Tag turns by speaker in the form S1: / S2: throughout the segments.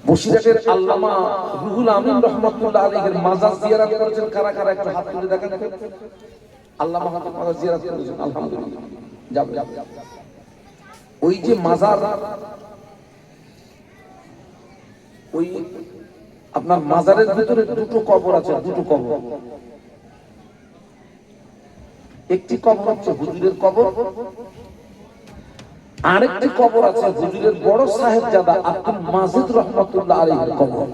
S1: বসিরহাটের আল্লামা রুহুল আমিন রহমাতুল্লাহ আলাইহির মাজার জিয়ারত করেছেন কারা কারা একটু হাত তুলে দেখান তো। আল্লামা মাজার জিয়ারত করেছেন আলহামদুলিল্লাহ। যাবে ওই যে মাজার, ওই আপনার মাজারের ভিতরে দুটো কবর আছে, দুটো কবর। একটি কবর হচ্ছে হুজুরের কবর, আরেকটি কবর আছে হুজুরের বড় সাহেবজাদা আব্দুল মাজিদ রহমাতুল্লাহ আলাইহির কবর।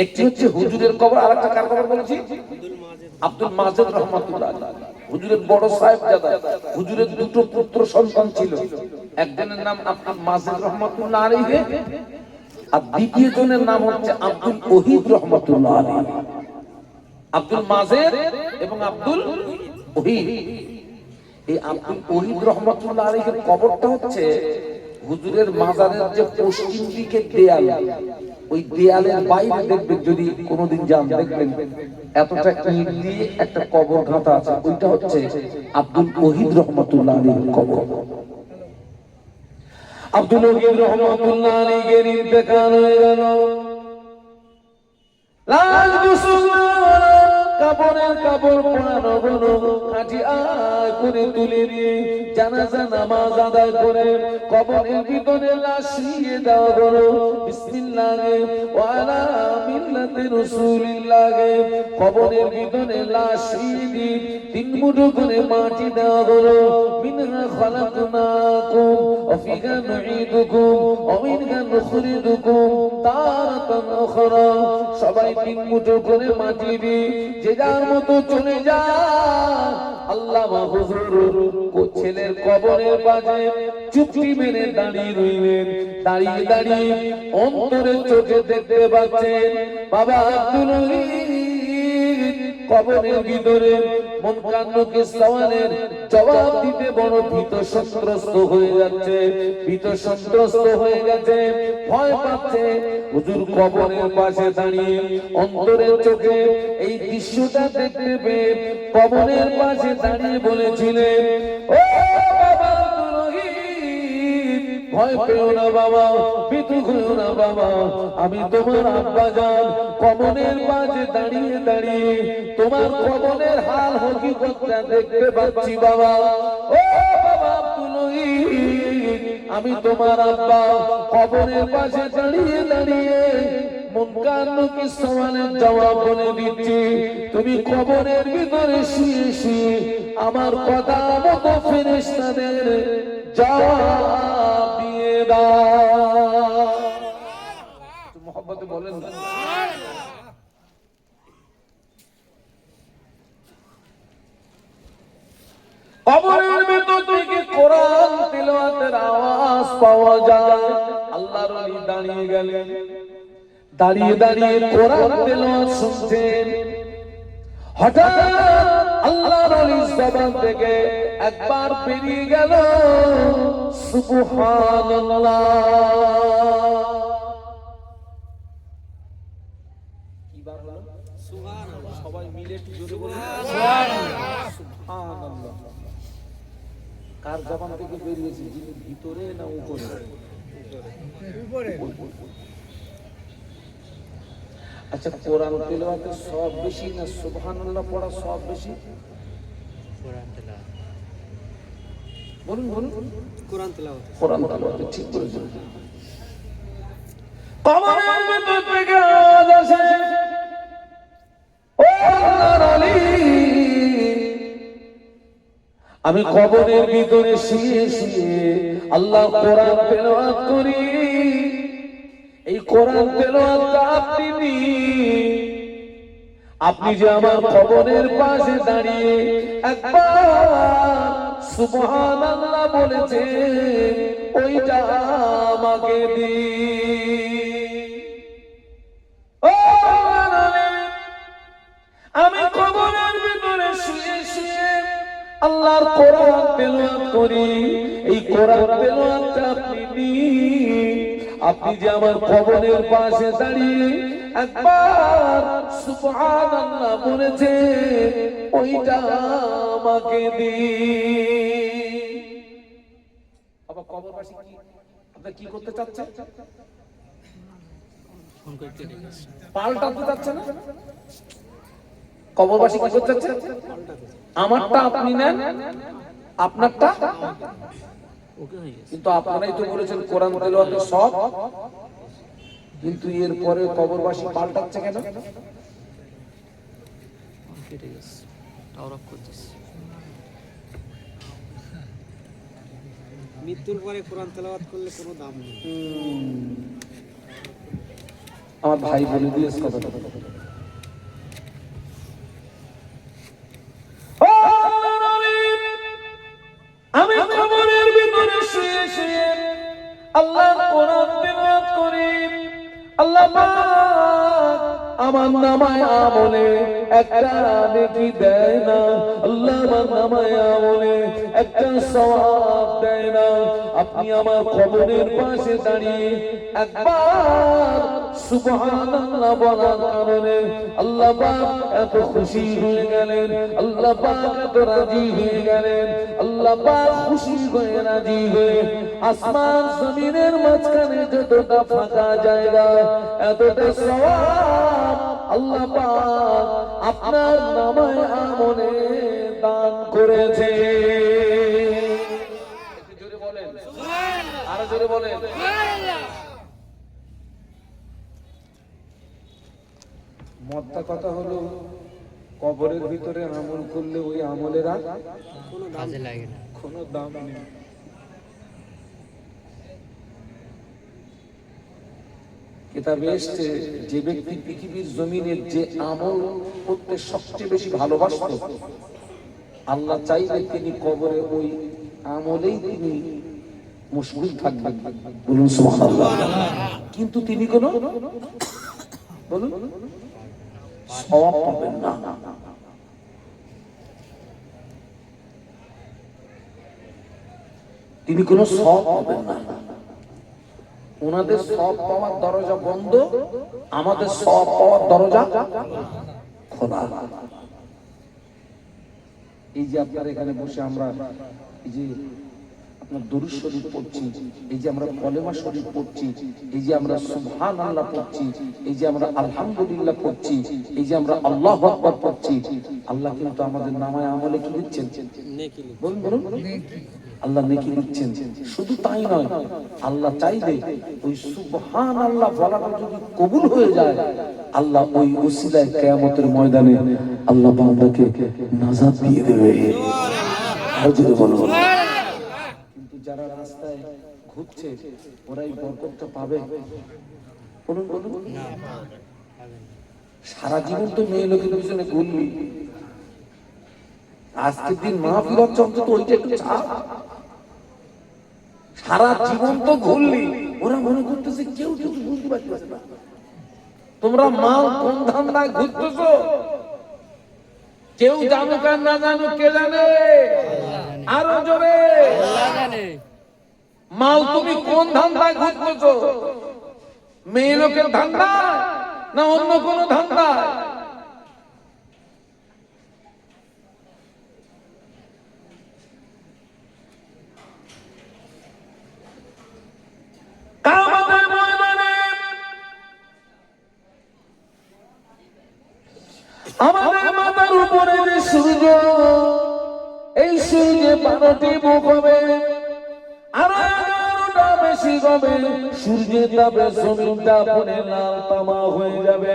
S1: একটি হচ্ছে হুজুরের কবর, আরেকটা কার কবর বলেছি? আব্দুল মাজিদ রহমাতুল্লাহ আলাইহি। হুজুরের বড় সাহেবজাদা, হুজুরের দুটো পুত্র সন্তান ছিল, একজনের নাম আব্দুল মাজিদ রহমাতুল্লাহ আলাইহি আর দ্বিতীয় জনের নাম হচ্ছে আব্দুল ওহিদ রহমাতুল্লাহ আলাইহি। আব্দুল মাজিদ এবং আব্দুল ওহিদ। এই আব্দুল ওহিদ রহমাতুল্লাহ আলাইহির কবরটা হচ্ছে হুজুরের মাজারের যে পশ্চিম দিকের দেয়াল, ওই দেয়ালের বাইরে দেখবেন, যদি কোনোদিন যান দেখবেন এতটা একটা ইট দিয়ে একটা কবর গাঁথা আছে, ওইটা হচ্ছে আব্দুল ওহিদ রহমাতুল্লাহ আলাইহির কবর। আব্দুল ওহিদ রহমাতুল্লাহ আলাইহির ইন্তেকাল হয়ে গেল। লাশ গোসল কাপড়ের কাপড় পরানো হলো, কাঠি আয় করে তুলে নিয়ে জানাজা নামাজ আদায় করে কবরের ভিতরে লাশ শুইয়ে দেওয়া হলো। বিসমিল্লাহি ওয়া আলা মিল্লাতি রাসূলিল্লাহি। কবরের ভিতরে লাশ শুইয়ে দিয়ে 3 মুঠো করে মাটি দেওয়া হলো। মিনহা খালাকনাকুম ওয়া ফিহা নুঈদুকুম ওয়া মিনহা নুখরিজুকুম তারাতান উখরা। সবাই 3 মুঠো করে মাটি দিয়ে যে যার মতো চলে যায়। আল্লামা হুজুর ছেলের কবরের পাশে চুপটি মেরে দাঁড়িয়ে রইলেন। দাঁড়িয়ে দাঁড়িয়ে অন্তরে চোখে দেখতে পাচ্ছেন বাবা আব্দুল ওহিদ কবরের ভিতরে মুনকারকে সওয়ালের জবাব দিতে বড় ভীত সন্ত্রস্ত হয়ে যাচ্ছে, ভীত সন্ত্রস্ত হয়ে গেছে, ভয় পাচ্ছে। হুজুর কবরের পাশে দাঁড়িয়ে অন্তরের চোখে এই দৃশ্যটা দেখতে পেয়ে কবরের পাশে দাঁড়িয়ে বলেছিলেন, ও বাবা আব্দুল ওহিদ, ভয় পেও না বাবা, ভীতু হইও না বাবা, আমি তোমার আব্বা জান কবরের পাশে দাঁড়িয়ে দাঁড়িয়ে তোমার কবরের হাল হকিকতটা দেখতে পাচ্ছি বাবা। ও বাবা আব্দুল ওহিদ, আমি তোমার আব্বা কবরের পাশে দাঁড়িয়ে দাঁড়িয়ে মুনকারকে সওয়ালের জবাব বলে দিচ্ছি। তুমি কবরের ভিতরে শুয়ে শুয়ে আমার কথা মতো ফেরেশতাদের জবাব দিয়ে দাও। মুহাব্বতে বলেন না। কবরের ভিতর থেকে কোরআন তিলাওয়াতের আওয়াজ পাওয়া যায়। আল্লাহর ওলি দাঁড়িয়ে গেলেন, দাঁড়িয়ে দাঁড়িয়ে কোরআন তিলাওয়াত শুনছেন। হঠাৎ আল্লাহর ওলির জবান থেকে একবার বেরিয়ে গেল সুবহানাল্লাহ। কি বার হলো? সুবহানাল্লাহ। সবাই মিলে একটু জোরে বলুন সুবহানাল্লাহ। সুবহানাল্লাহ। কার জবান থেকে বেরিয়েছে? যিনি ভিতরে না উপরে? উপরে। আচ্ছা, কোরআন তেলাওয়াতের সওয়াব বেশি না সুবহানাল্লাহ পড়া সওয়াব বেশি? কোরআন তেলাওয়াত। বলুন বলুন। কোরআন তেলাওয়াত। কোরআন তেলাওয়াত ঠিক বলেছেন। কবরের ভিতর থেকে আওয়াজ আসে, ও আল্লাহর ওলি, আমি কবরের ভিতরে শুয়ে শুয়ে আল্লাহ কোরআন তেলাওয়াত করি। এই কোরআন তেলাওয়াতটা আপনি যে আমার কবরের পাশে দাঁড়িয়ে একবার সুবহানাল্লাহ বলেছেন, ওইটা আমাকে দিন। ও আমি কবরের ভিতরে শুয়ে শুয়ে আল্লাহর কোরআন তেলাওয়াত করি। এই কোরআন তেলাওয়াতটা আপনি দিন। আপনি যে আমার কবরের পাশে দাঁড়িয়ে একবার সুবহানাল্লাহ বলেছেন, ওইটা আমাকে দিন। আবার কবর পাশে কি আপনি কি করতে চাচ্ছেন? পাল্টাতে চাচ্ছেন না? কবরবাসী কি করতে চাচ্ছেন? আমারটা আপনি নেন, আপনারটা কিন্তু আপনারাই তো বলেছেন কোরআন তেলাওয়াতে সব, কিন্তু এরপরে কবরবাসী পাল্টাচ্ছে কেন?
S2: মৃত্যুর পরে কোরআন তেলাওয়াত করলে কোনো দাম নেই।
S1: আমার ভাই বলে দিয়েছে কথাটা। আমি কবরের ভিতরে শুয়ে শুয়ে আল্লাহর কোরআন তেলাওয়াত করি। আল্লাহ পাক আমার নামায় আমলে একটা নেকি দেয় না, আল্লাহ আমার নামায় আমলে একটা সওয়াব দেয় না। আপনি আমার কবরের পাশে দাঁড়িয়ে একবার সুবহানাল্লাহ বলার কারণে আল্লাহ পাক এত খুশি হয়ে গেলেন, আল্লাহ পাক এত রাজি হয়ে গেলেন। আল্লাহ পাক খুশি হয়ে রাজি হয়ে আসমান জমিনের মাঝখানে যতটা ফাঁকা জায়গা এতটা সওয়াব আল্লাহ পাক আপনার নামায় আমলে দান করেছে। জোরে বলেন সুবহানাল্লাহ, আরো জোরে বলেন সুবহানাল্লাহ। মোদ্দা কথা হলো কবরের ভিতরে আমল করলে ওই আমলের আর কোনো কাজে লাগে না, কোনো দাম নেই। কিতাবে এসেছে যে ব্যক্তি পৃথিবীর জমিনের যে আমল করতে সবচেয়ে বেশি ভালোবাসত, আল্লাহ চাইলে তিনি কবরে ওই আমলেই তিনি মশগুল থাকবেন। বলুন সুবহানাল্লাহ। কিন্তু তিনি কোনো বলুন সওয়াব পাবেন না। তিনি কোনো সওয়াব পাবেন না। ওনাদের সওয়াব পাওয়ার দরজা বন্ধ, আমাদের সওয়াব পাওয়ার দরজা খোলা। এই যে আপনার এখানে বসে আমরা এই যে আপনার দরুদ শরীফ পড়ছি, এই যে আমরা কলেমা শরীফ পড়ছি, এই যে আমরা সুবহানাল্লাহ পড়ছি, এই যে আমরা আলহামদুলিল্লাহ পড়ছি, এই যে আমরা আল্লাহু আকবার পড়ছি, আল্লাহ কিন্তু আমাদের নামায় আমলে কি দিচ্ছেন? নেকি। বলুন বলুন, আল্লাহ নেকি দিচ্ছেন। শুধু তাই নয়, আল্লাহ চাইলে ওই সুবহানাল্লাহ বলাটা যদি কবুল হয়ে যায়, আল্লাহ ওই ওসিলায় কিয়ামতের ময়দানে আল্লাহ বান্দাকে নাজাত দিয়ে দেবে। আর যদি বলুন, কিন্তু যারা রাস্তায় ঘুরছে ওরাই বরকতটা পাবে? বলুন বলুন, সারা জীবন তো মেয়ে লোকের পিছনে ঘুরলি, আজকের দিন মাহফিল হচ্ছে অন্তত ওইটা একটু ছাড়। সারা জীবন তো ঘুরলি, ওরা মনে করতেছে কেউ কিছু বুঝতে পারতেছে না। তোমরা মাল কোন ধান্দায় ঘুরতেছো? কেউ জানুক আর না জানুক, কে জানে? আরো জোরে মাল তুমি কোন ধান্দায় ঘুরতেছো? মেয়ে লোকের ধান্দা না অন্য কোন ধান্দায়? আমাদের মাথার উপরে যে সূর্য, এই সূর্যে 12টি মুখ হবে, আর 11টা বেশি হবে। সূর্যের তাপে জমিনটা পুরো লাল তামা হয়ে যাবে।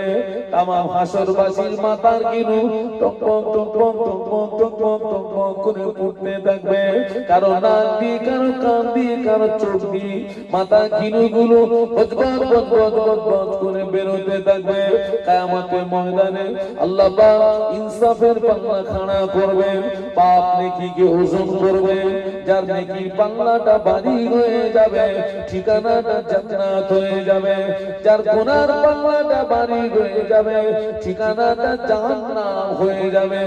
S1: তামা হাসরবাসীর মাথার গিনু টকটক টকটক টকটক টকটক টকটক করে ফুটতে থাকবে। কারো নাক দিয়ে, কারো কান দিয়ে, কারো চোখ দিয়ে মাথা গিনুগুলো বজবজ বজবজ বজবজ করে বেরোতে থাকবে। কিয়ামতের ময়দানে আল্লাহ পাক ইনসাফের পাল্লা খাড়া করবেন, পাপ নেকিকে ওজন করবেন। যার নেকির পাল্লাটা ভারী হয়ে যাবে, ঠিকানাটা জান্নাত হয়ে যাবে। যার গুনার পাল্লাটা ভারী হয়ে যাবে, ঠিকানাটা জাহান্নাম হয়ে যাবে।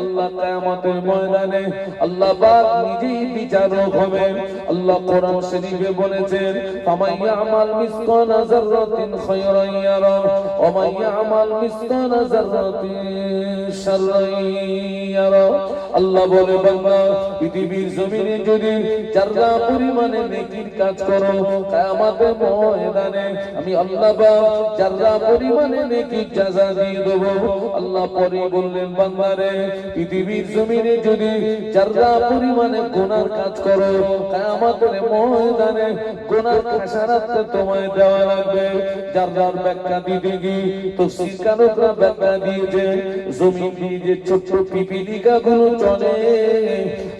S1: আল্লাহ কিয়ামতের ময়দানে আল্লাহ পাক নিজেই বিচারক হবেন। আল্লাহ কোরআন শরীফে বলেছেন, ফামান ইয়ামাল মিসকালা যাররাতিন খায়রান ইয়ারা ওয়া মান ইয়ামাল মিসকালা যাররাতিন শাররান ইয়ারা। আল্লাহ বলে বান্দা পৃথিবীর জমিনে যদি যারা পরিমাণে নেকির কাজ করো কিয়ামতের ময়দানে আমি আল্লাহ পাক যারা পরিমাণে নেকির জাযা দিয়ে দেব। আল্লাহ পরে বললেন বান্দারে পৃথিবীর জমিনে যদি যারা পরিমাণে গুনার কাজ করো কিয়ামতের ময়দানে গুনার খাসারাত তোমায় দেওয়া লাগবে। যারার ব্যাখ্যা দিতে গিয়ে তাফসীর কারকরা ব্যাখ্যা দিয়েছে জমিন দিয়ে যে ছোট পিপিলিকা গুলো চলে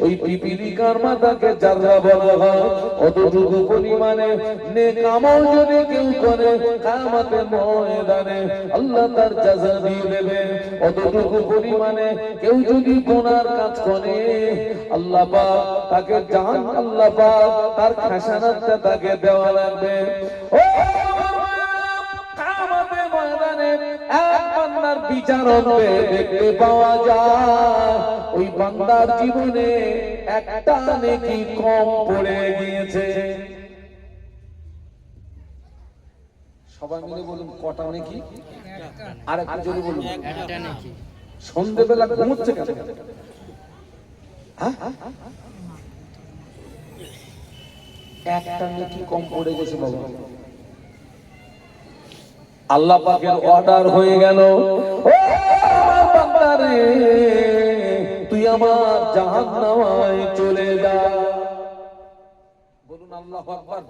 S1: ওই পিপিলিকার মাথাকে যারা বলা হয় অতটুকু পরিমাণে নেক আমল যদি কেউ করে কিয়ামতের ময়দানে আল্লাহ তার জাযা দিয়ে দেবে। অতটুকু পরিমাণে কেউ যদি গুনার কাজ করে আল্লাহ পাক তাকে আল্লাহ পাক তার খাসানাতটা তাকে দেওয়া লাগবে। ও কিয়ামতের ময়দানে এক বান্দার বিচার হবে দেখতে পাওয়া যায় ওই বান্দার জীবনে একটা নেকি কম পড়ে গিয়েছে। সবাই মিলে বলুন কটা নেকি? আর একটু জোরে বলুন।
S2: একটা নাকি
S1: সন্ধ্যেবেলা ঘুমোচ্ছে কেন? একটা নেকি কম পড়ে গেছে বাবা। আল্লাহ পাকের অর্ডার হয়ে গেল ও আমার বান্দা রে তুই আমার জাহান্নামায় চলে যা। বলুন আল্লাহু আকবার।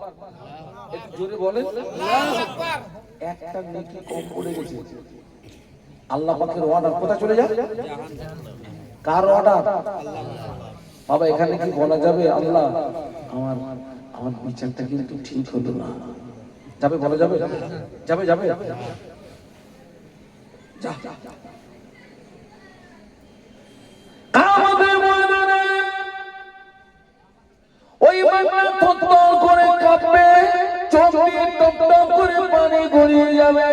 S1: একটু জোরে বলেন আল্লাহু আকবার। একটা নেকি কম পড়ে গেছে। আল্লাহ পাকের অর্ডার কোথায় চলে যায়? কার অর্ডার? বাবা এখানে কি বলা যাবে আল্লাহ আমার আমার বিচারটা কিন্তু ঠিক হলো না? যাবে বলা যাবে? যাবে যাবে যা আমাদের ময়দানে ওই বান্দা থরথর করে কাঁপবে, চোখ দিয়ে টপ টপ করে পানি গড়িয়ে যাবে,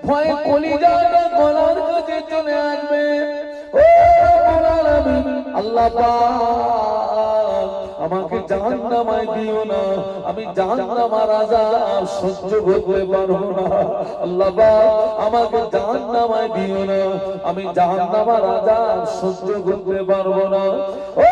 S1: ভয়ে কলিজাটা গলার কাছে চলে আসবে। ও রব্বুল আলামিন আল্লাহ পাক আমাকে জাহান্নামায় দিও না, আমি জাহান্নামের আযাব সহ্য করতে পারবো না। আল্লাহ পাক আমাকে জাহান্নামায় দিও না, আমি জাহান্নামের আযাব সহ্য করতে পারবো না। ও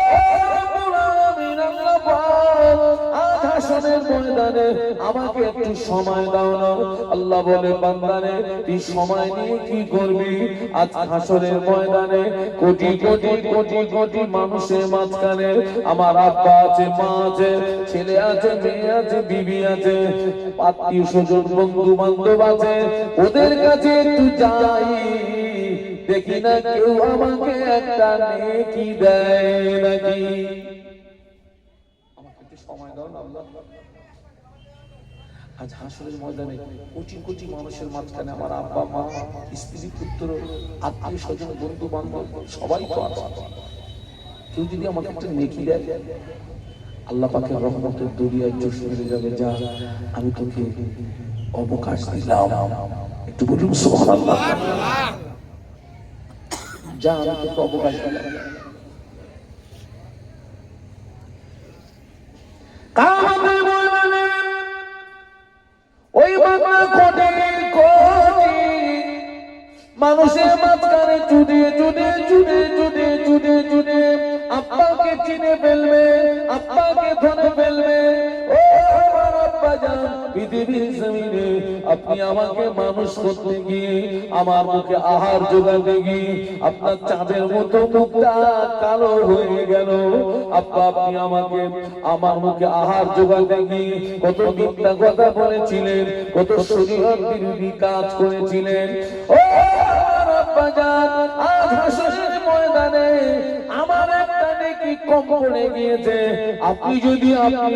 S1: রব্বুল আলামিন আল্লাহ পাক আজ হাসরের ময়দানে আমাকে একটু সময় দাও না। আল্লাহ বলে বান্দারে তুই সময় নিয়ে কি করবি? আজ হাসরের ময়দানে কোটি কোটি কোটি কোটি মানুষের মাঝখানে আমার আব্বা আছে, মা আছে, ছেলে আছে, মেয়ে আছে, বিবি আছে, আত্মীয় স্বজন বন্ধু বান্ধব আছে, ওদের কাছে একটু যাই দেখি না কেউ আমাকে একটা নেকি দেয় নাকি। আমাকে একটু সময় দাও না আল্লাহ। আজ হাসরের ময়দানে কোটি কোটি মানুষের মাঝখানে আমার আব্বা মা স্ত্রী পুত্র আত্মীয় স্বজন বন্ধু বান্ধব সবাই তো আছে, কেউ যদি আমাকে একটা নেকি দেয় আল্লাহ পাকের রহমতের দরিয়ায় জোশ মেরে যাবে। যা আমি তোকে অবকাশ দিলাম, একটু বলুন সুবহানাল্লাহ। যা আমি তোকে অবকাশ দিলাম। কিয়ামতের ময়দানে ওই বান্দা কোটি কোটি মানুষের মাঝখানে ছুটে ছুটে ছুটে ছুটে ছুটে ছুটে আব্বাকে চিনে ফেলবে, আব্বাকে ধরে ফেলবে। ও আমার আব্বা জান, পৃথিবীর জমিনে আপনি আমাকে মানুষ করতে গিয়ে আমার মুখে আহার জোগাতে গিয়ে আপনার চাঁদের মতো মুখটা কালো হয়ে গেল। আব্বা আপনি আমাকে আমার মুখে আহার জোগাতে গিয়ে কত মিথ্যা কথা বলেছিলেন, কত শরীয়ত বিরোধী কাজ করেছিলেন। ও আমার আব্বা জান, আজ হাসরের ময়দানে আমার একটা নেকি কম পড়ে গিয়েছে। আপনি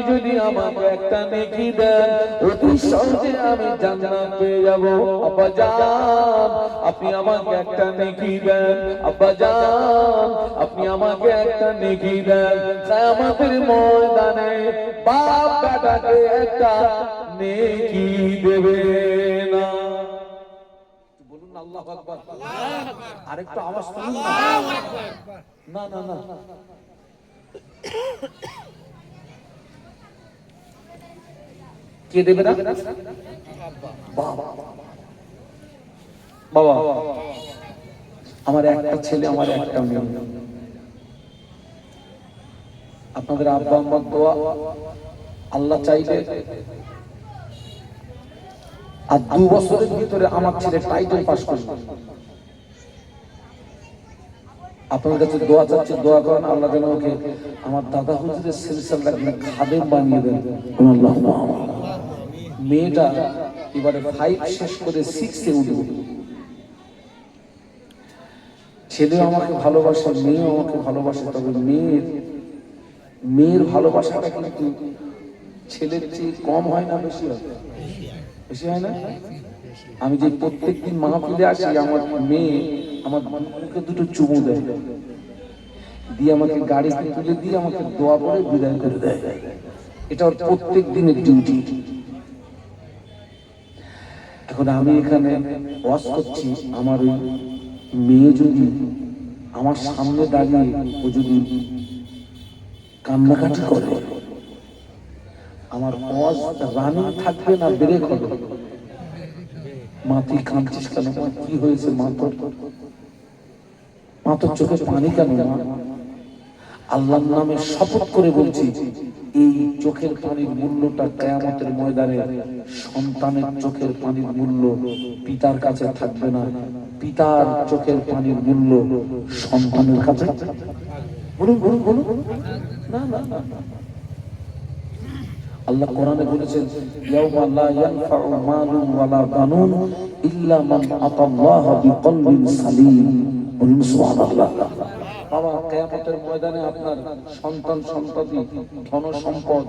S1: যদি আমাকে একটা নেকি দেন অতি সহজে আমি জান্নাত পেয়ে যাব। আব্বা জান আপনি আমাকে একটা নেকি দেন, আব্বা জান আপনি আমাকে একটা নেকি দেন। কিয়ামতের ময়দানে বাপ বেটাকে একটা নেকি দেবে না। বলুন আল্লাহু আকবার। আরেকটু আওয়াজ তুলুন না। না না না কে দেবে না? বাবা বাবা আমার একটা ছেলে, আমার একটা মেয়ে, আপনাদের আব্বা আম্মার দোয়া, আল্লাহ চাইলে আর 2 বছরের ভিতরে আমার ছেলে টাইটেল পাস করবে। আপনাদের কাছে দোয়া চাচ্ছি, দোয়া করেন আল্লাহ যেন ওকে আমার দাদা হুজুরের সিলসিলা খাদেম বানিয়ে দেন। আল্লাহুম্মা আমিন। মেয়েটা এবারে 5 শেষ করে 6 এ উঠবে। ছেলেও আমাকে ভালোবাসে, মেয়েও আমাকে ভালোবাসে, তবে মেয়ের ভালোবাসাটা কিন্তু ছেলের চেয়ে কম হয় না, বেশি হয়? বেশি হয় না? আমি যে প্রত্যেকদিন মাহফিলে আসি, আমার মেয়ে আমার মুখে 2টো চুমু দেয়, দিয়ে আমাকে গাড়িতে তুলে দিয়ে আমাকে দোয়া করে বিদায় করে দেয়। এটা ওর প্রত্যেক দিনের ডিউটি। এখন আমি এখানে ওয়াজ করছি, আমার ওই মেয়ে যদি আমার সামনে দাঁড়িয়ে ও যদি কান্নাকাটি করে, আমার ওয়াজ রানিং থাকবে না, ব্রেক হবে। মা তুই কাঁদছিস কেন? কি হয়েছে মা তোর? মা তোর চোখে পানি কেন? মা আল্লাহর নামে শপথ করে বলছি, এই চোখের পানির মূল্যটা কিয়ামতের ময়দানে সন্তানের চোখের পানির মূল্য পিতার কাছে থাকবে না, পিতার চোখের পানির মূল্য সন্তানের কাছে। বলুন বলুন বলুন। না না না, আল্লাহ কোরআনে বলেছেন, ইয়াউমা লা ইয়ানফাউ মালুন ওয়ালা বানুন ইল্লা মান আতাল্লাহা বিকলবিন সালিম। বলুন সুবহানাল্লাহ। বাবা, কিয়ামতের ময়দানে আপনার সন্তান সন্ততি, ধন সম্পদ,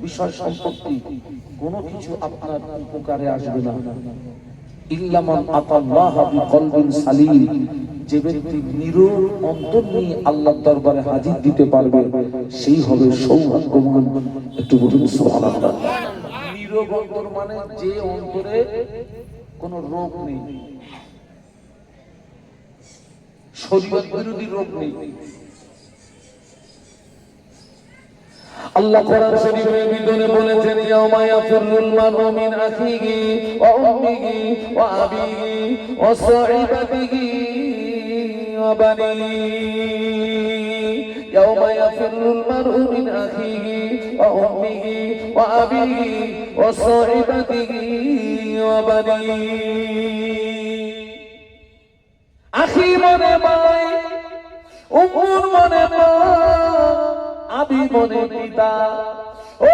S1: বিষয় সম্পত্তি কোনো কিছু আপনার উপকারে আসবে না, ইল্লা মান আতাল্লাহা বিকলবিন সালিম। যে ব্যক্তি নীরব অন্তর নিয়ে আল্লাহর দরবারে হাজির দিতে পারবে, সেই হবে সৌভাগ্যবান। একটু বলুন সুবহানাল্লাহ। নীরব অন্তর মানে যে অন্তরে কোনো রোগ নেই, শরীয়ত বিরোধী রোগ নেই। আল্লাহ কোরআন শরীফের ভিতরে বলেছেন, ইয়াউমা ইয়াফিরুল মারউ মিন আখিহি ওয়া উম্মিহি ওয়া আবিহি ওয়া সাহিবাতিহি ওয়া বানিহি। ইয়াউমা ইয়াফিরুল মারউ মিন আখিহি ওয়া উম্মিহি ওয়া আবিহি ওয়া সাহিবাতিহি ওয়া বানিহি। আখি মনে ভাই, উম্মুর মনে মা, আবি মনে পিতা। ও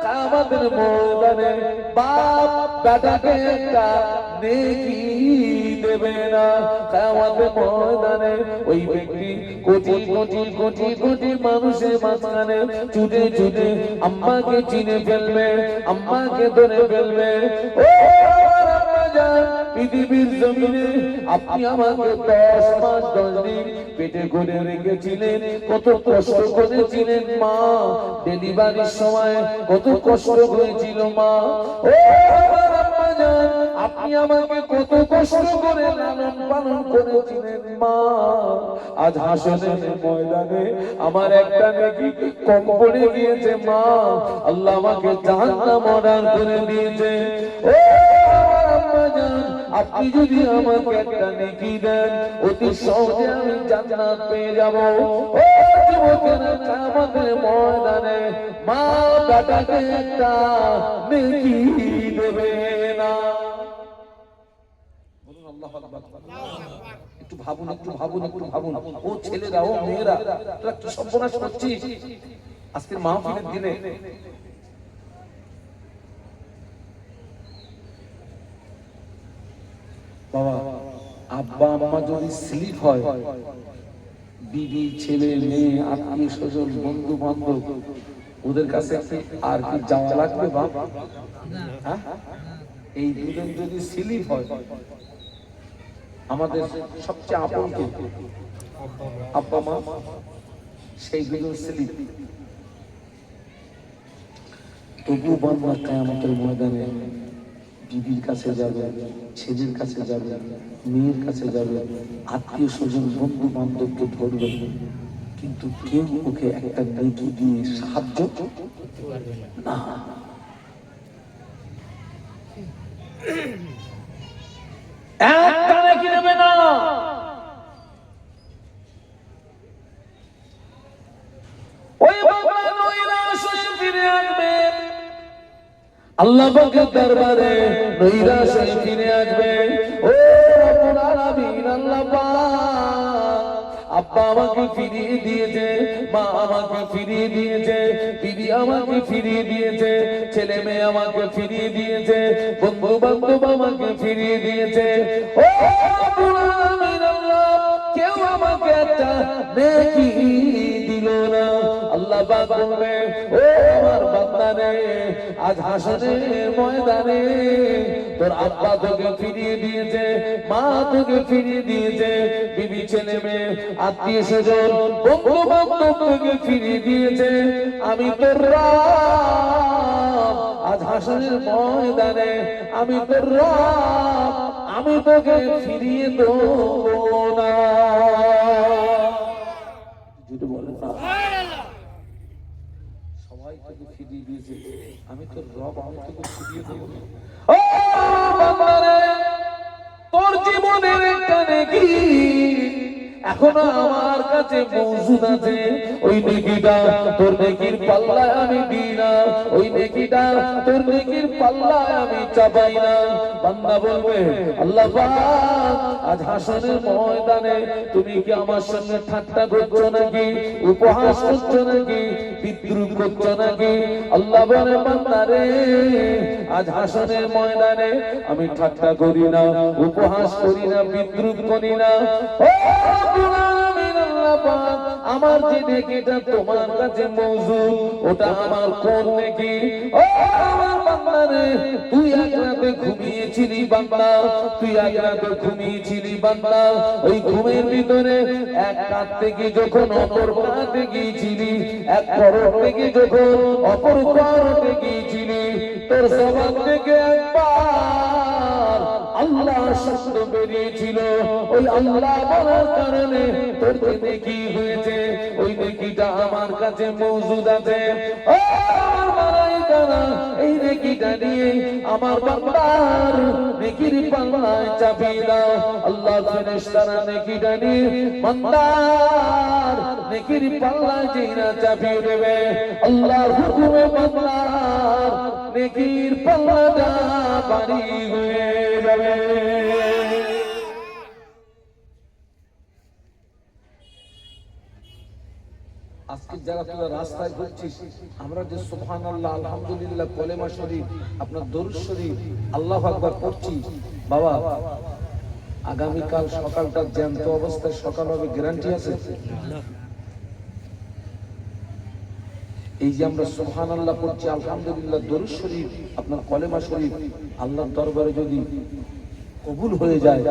S1: কিয়ামতের ময়দানে বাপ বেটাকে একটা নেকি দেবে না। কিয়ামতের ময়দানে ওই ব্যক্তি কোটি কোটি কোটি কোটি মানুষের মাঝখানে ছুটে ছুটে আম্মাকে চিনে ফেলবে, আম্মাকে ধরে ফেলবে। ও পৃথিবীর জমিনে আপনি আমাকে 10 মাস 10 দিন পেটে করে রেখেছিলেন, কত কষ্ট করেছিলেন মা, ডেলিভারির সময় কত কষ্ট হয়েছিল মা। ও আমার আম্মা জান, আপনি আমাকে কত কষ্ট করে লালন পালন করেছিলেন মা। আজ হাসরের ময়দানে আমার একটা নেকি কম পড়ে গিয়েছে মা, আল্লাহ আমাকে জাহান্নাম অর্ডার করে দিয়েছে। ও আমার আম্মা জান, আপনি যদি আমাকে একটা নেকি দেন, অতি সহজে আমি জান্নাত পেয়ে যাব। ও যুবকেরা, কিয়ামতের ময়দানে মা বেটাকে একটা নেকি দেবে না। বলুন আল্লাহু আকবার। একটু ভাবুন, একটু ভাবুন, একটু ভাবুন। ও ছেলেরা, ও মেয়েরা, তোরা কি সর্বনাশ করছিস আজকের মাহফিলের দিনে? বাবা, আব্বা আম্মা যদি স্লিপ হয়, বিবি, ছেলে, মেয়ে, আত্মীয় স্বজন, বন্ধু বান্ধব, ওদের কাছে আর কি যাওয়া লাগবে বাপ? হ্যাঁ, এই দুজন যদি স্লিপ হয়, আমাদের সবচেয়ে আপন কে? আব্বা মা। সেই দুজন স্লিপ। তবু বান্দা কিয়ামতের ময়দানে বিবির কাছে যাবে, ছেলের কাছে যাবে, মেয়ের কাছে যাবে, আত্মীয় স্বজন, বন্ধু বান্ধবকে ধরবে, কিন্তু কেউ ওকে একটা নেকি দিয়ে সাহায্য না। একটা নেকি দেবে না। আল্লাহ পাকের দরবারে নৈরাশে ফিরে আসবে। ও রব্বুল আলামিন, আল্লাহ পাক আব্বা আমাকে ফিরিয়ে দিয়েছে, মা আমাকে ফিরিয়ে দিয়েছে, বিবি আমাকে ফিরিয়ে দিয়েছে, ছেলে মেয়ে আমাকে ফিরিয়ে দিয়েছে, বন্ধু বান্ধব আমাকে ফিরিয়ে দিয়েছে। ও রব্বুল আলামিন, আল্লাহ কেউ আমাকে একটা নেকি দিল না। আল্লাহ পাক বলবে, ও আমার বান্দা রে, আজ হাসরের ময়দানে তোর আব্বা তোকে ফিরিয়ে দিয়েছে, মা তোকে ফিরিয়ে দিয়েছে, বিবি ছেলে মেয়ে আত্মীয় স্বজন বন্ধু বান্ধব তোকে ফিরিয়ে দিয়েছে। আমি তোর রব, আজ হাসরের ময়দানে আমি তোর রব, আমি তোকে ফিরিয়ে দেবো না। যদি বলেন না সবাই তোকে ফিরিয়ে দিয়েছে, আমি তোর রব, আমি তোকে ফিরিয়ে দেবো না। ও বান্দারে, তোর জীবনের একটা নেকি এখনো আমার কাছে মওজুদ আছে। ওই নেকিটা তোর নেকির পাল্লায় আমি দিই না, ওই নেকিটা তোর নেকির পাল্লায় আমি চাপাই না। বান্দা বলবে, আল্লাহ পাক আজ হাসরের ময়দানে তুমি কি আমার সঙ্গে ঠাট্টা করছো নাকি, উপহাস করছো নাকি, বিদ্রুপ করছো নাকি? আল্লাহ বলে, বান্দা রে, আজ হাসরের ময়দানে আমি ঠাট্টা করি না, উপহাস করি না, বিদ্রুপ করি না। ও আমার যে নেকিটা তোমার কাছে মওজুদ, ওটা আমার কোন নেকি? ও আমার বান্দা রে, তুই এক রাতে ঘুমিয়েছিলি বান্দা, তুই এক রাতে ঘুমিয়েছিলি বান্দা, ওই ঘুমের ভিতরে এক কাত থেকে যখন অপর কাতে গিয়েছিলি, এক করোড় থেকে যখন অপর করোড়ে গিয়েছিলি, তোর জবান থেকে একবার আল্লাহ শব্দ বেরিয়েছিল। ওই আল্লাহ বলার কারণে তোর যে নেকি হয়েছে, ওই নেকিটা আমার কাছে মওজুদ আছে। ও আমার মালায়েকারা, এই নেকিটা নিয়ে আমার বান্দার নেকির পাল্লায় চাপিয়ে দাও। আল্লাহ ফেরেশতারা নেকিটা নিয়ে বান্দার নেকির পাল্লায় যেইনা চাপিয়ে দেবে, আল্লাহর হুকুমে বান্দার নেকির পাল্লাটা ভারী হয়ে যাবে। আজকে যারা তোরা রাস্তায় ঘুরছিস, আমরা যে সুবহানাল্লাহ, আলহামদুলিল্লাহ, কলেমা শরীফ, আপনার দরুদ শরীফ, আল্লাহু আকবার পড়ছি, বাবা আগামীকাল সকালটা জ্যান্ত অবস্থায় সকাল হবে গ্যারান্টি আছে? এই যে আমরা সুবহানাল্লাহ পড়ছি, আলহামদুলিল্লাহ, দরুদ শরীফ, আপনার কলেমা শরীফ আল্লাহর দরবারে যদি কবুল হয়ে যায়,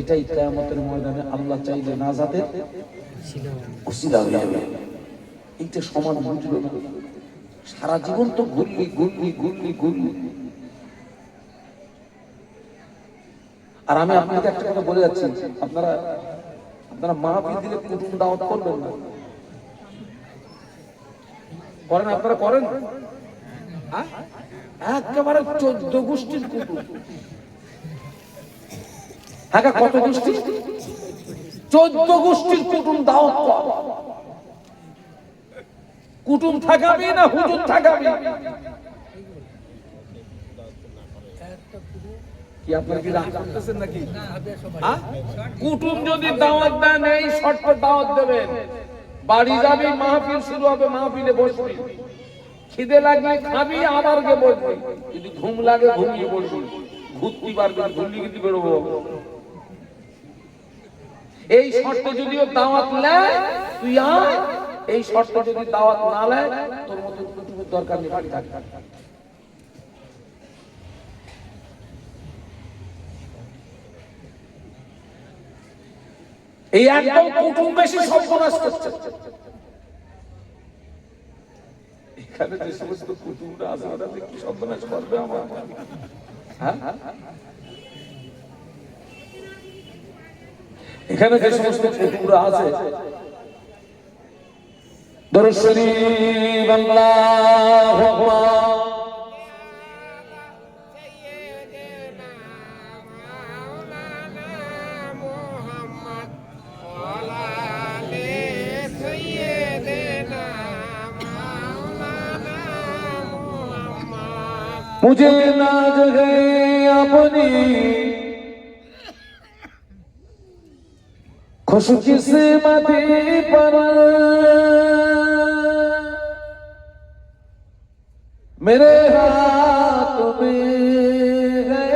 S1: এটাই কিয়ামতের ময়দানে আল্লাহ চাইলে নাজাতের ওসিলা হয়ে যাবে। এইটা সমান বুঝলো না, সারা জীবন তো ঘুরলি ঘুরলি ঘুরলি ঘুরলি। আর আমি আপনাকে একটা কথা বলে যাচ্ছি, আপনারা আপনারা মাহফিল দিলে কুটুম দাওয়াত করবেন না, করেন? আপনারা করেন? একেবারে 14 গোষ্ঠীর কুটুম। হ্যাঁ, কত গোষ্ঠী? 14 গোষ্ঠীর কুটুম দাওয়াত কর। কুটুম থাকাবি না হুজুর থাকাবি? কি আপনারা কি রাগ করতেছেন নাকি? কুটুম যদি দাওয়াত দেন, এই শর্ত দাওয়াত দেবেন, বাড়ি যাবি, মাহফিল শুরু হবে, মাহফিলে বসবি, খিদে লাগলে খাবি, আবার গে বসবি, যদি ঘুম লাগে ঘুমিয়ে বসবি, ঘুরতে পারবি, ঘুরলি কিন্তু বেরোবো। এই শর্ত যদিও দাওয়াত নেয় তুই আয়, এই শর্ত যদি দাওয়াত না নেয় তোর মতো কুটুমের দরকার নেই, বাড়ি থাক। এই একদম কুটুম বেশি সর্বনাশ করছে। এখানে যে সমস্ত কুটুমরা আছে ওরা কি সর্বনাশ করবে আমার? হ্যাঁ, এখানে যে সমস্ত কুটুমরা আছে, দরুদ শরীফ, আল্লাহু আকবার। मुझे नाज है अपनी खुशकिस्मती पर, मेरे हाथ में है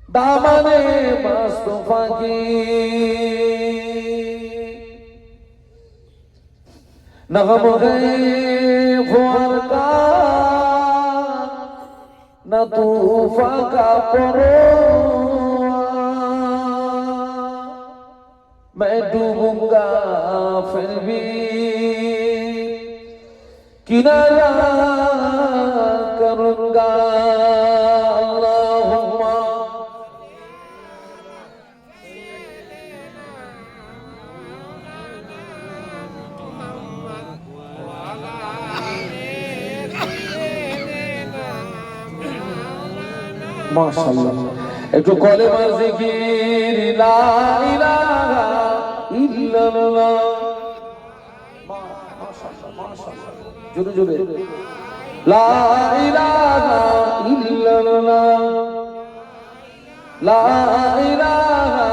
S1: दामने मुस्तफा की, नगम है फुआर का न तूफा का परो, मैं डूबूंगा फिर भी किनारा करूंगा। अल्लाहुम्मा माशाअल्लाह একটু কলেমা জিকির লা ইলাহা ইল্লাল্লাহ। মাশাআল্লাহ মাশাআল্লাহ জোরে জোরে লা ইলাহা ইল্লাল্লাহ, লা ইলাহা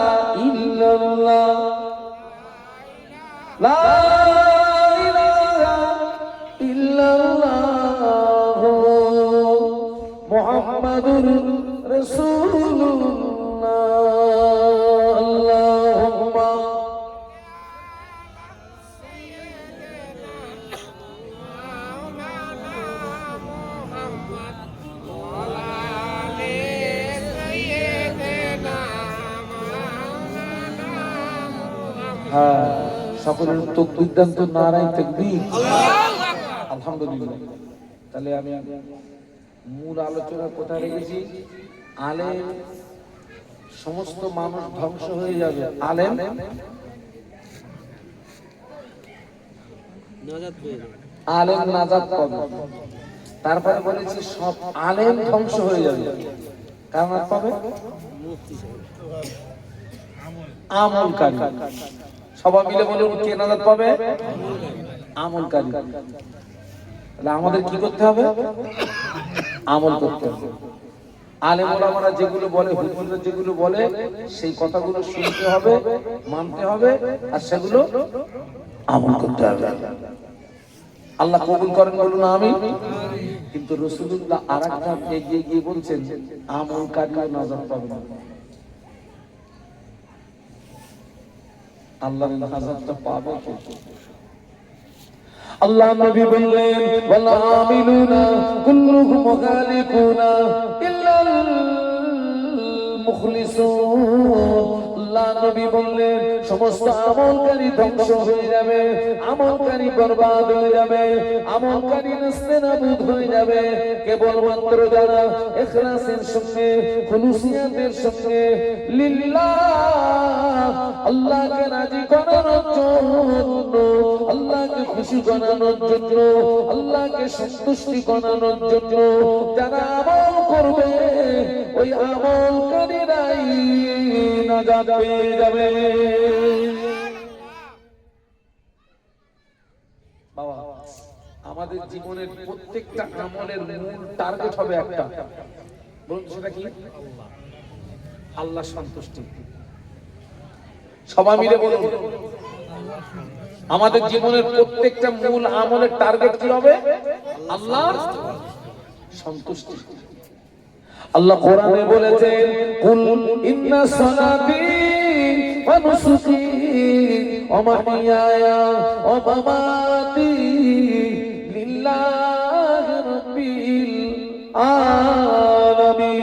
S1: ইল্লাল্লাহ, লা ইলাহা ইল্লাল্লাহ মুহাম্মাদুর রাসূলুল্লাহ। আল্লাহুম্মা সকলের তকবীরদান্ত নারায়ে তাকবীর। আলহামদুলিল্লাহ। তাহলে আমি মূল আলোচনা কোথায় রেখেছি? আলেম সমস্ত মানুষ ধ্বংস হয়ে যাবে, আলেম
S2: নাজাত পেয়ে যাবে।
S1: আলেম নাজাত পাবে। তারপরে বলেছি সব আলেম ধ্বংস হয়ে যাবে, কারণ পাবে
S2: মুক্তি চাই।
S1: আমলকারী। সবাই মিলে বলুন কে নাজাত পাবে? আমলকারী। তাহলে আমাদের কি করতে হবে? আমল করতে হবে। আলেম ওলামারা যেগুলো বলে, হুজুররা যেগুলো বলে, সেই কথাগুলো শুনতে হবে, মানতে হবে, আর সেগুলো আমল করতে হবে। আল্লাহ কবুল করেন, বলুন আমিন। কিন্তু রাসূলুল্লাহ আরেকটা এগিয়ে গিয়ে বলছেন আমলকারীও নাজাত পাবে না। আল্লাহর নাজাতটা পাবে কে? আল্লাহ নবী বললেন ওয়াল আমিলুনা কুল্লুহুম গালিকুনা ইল্লাল মুখলিসুন। আল্লাহ নবী বললেন সমস্ত আমলকারী ধ্বংস হয়ে যাবে, আমলকারী বরবাদ হয়ে যাবে, আমলকারী নাস্তানাবুদ হয়ে যাবে। কেবলমাত্র যারা ইখলাসের সঙ্গে, খুলুসিয়াতের সঙ্গে লিল্লাহ আল্লাহকে রাজি করানোর জন্য, আল্লাহকে খুশি করানোর জন্য, আল্লাহকে সন্তুষ্টি করানোর জন্য যারা আমল করবে, ওই আমলকারীরাই নাজাত পেয়ে যাবে। বাবা, আমাদের জীবনের প্রত্যেকটা আমলের মূল টার্গেট হবে একটা, বলুন সেটা কি? আল্লাহ সন্তুষ্টি। সবাই মিলে বলুন আমাদের জীবনের প্রত্যেকটা মূল আমলের টার্গেট কি হবে? আল্লাহ সন্তুষ্টি। আল্লাহ কোরআনে বলেছেন কুল ইন্না সালাতি ওয়া নুসুকি ওয়া মাহইয়ায়া ওয়া মামাতি লিল্লাহি রাব্বিল আলামিন।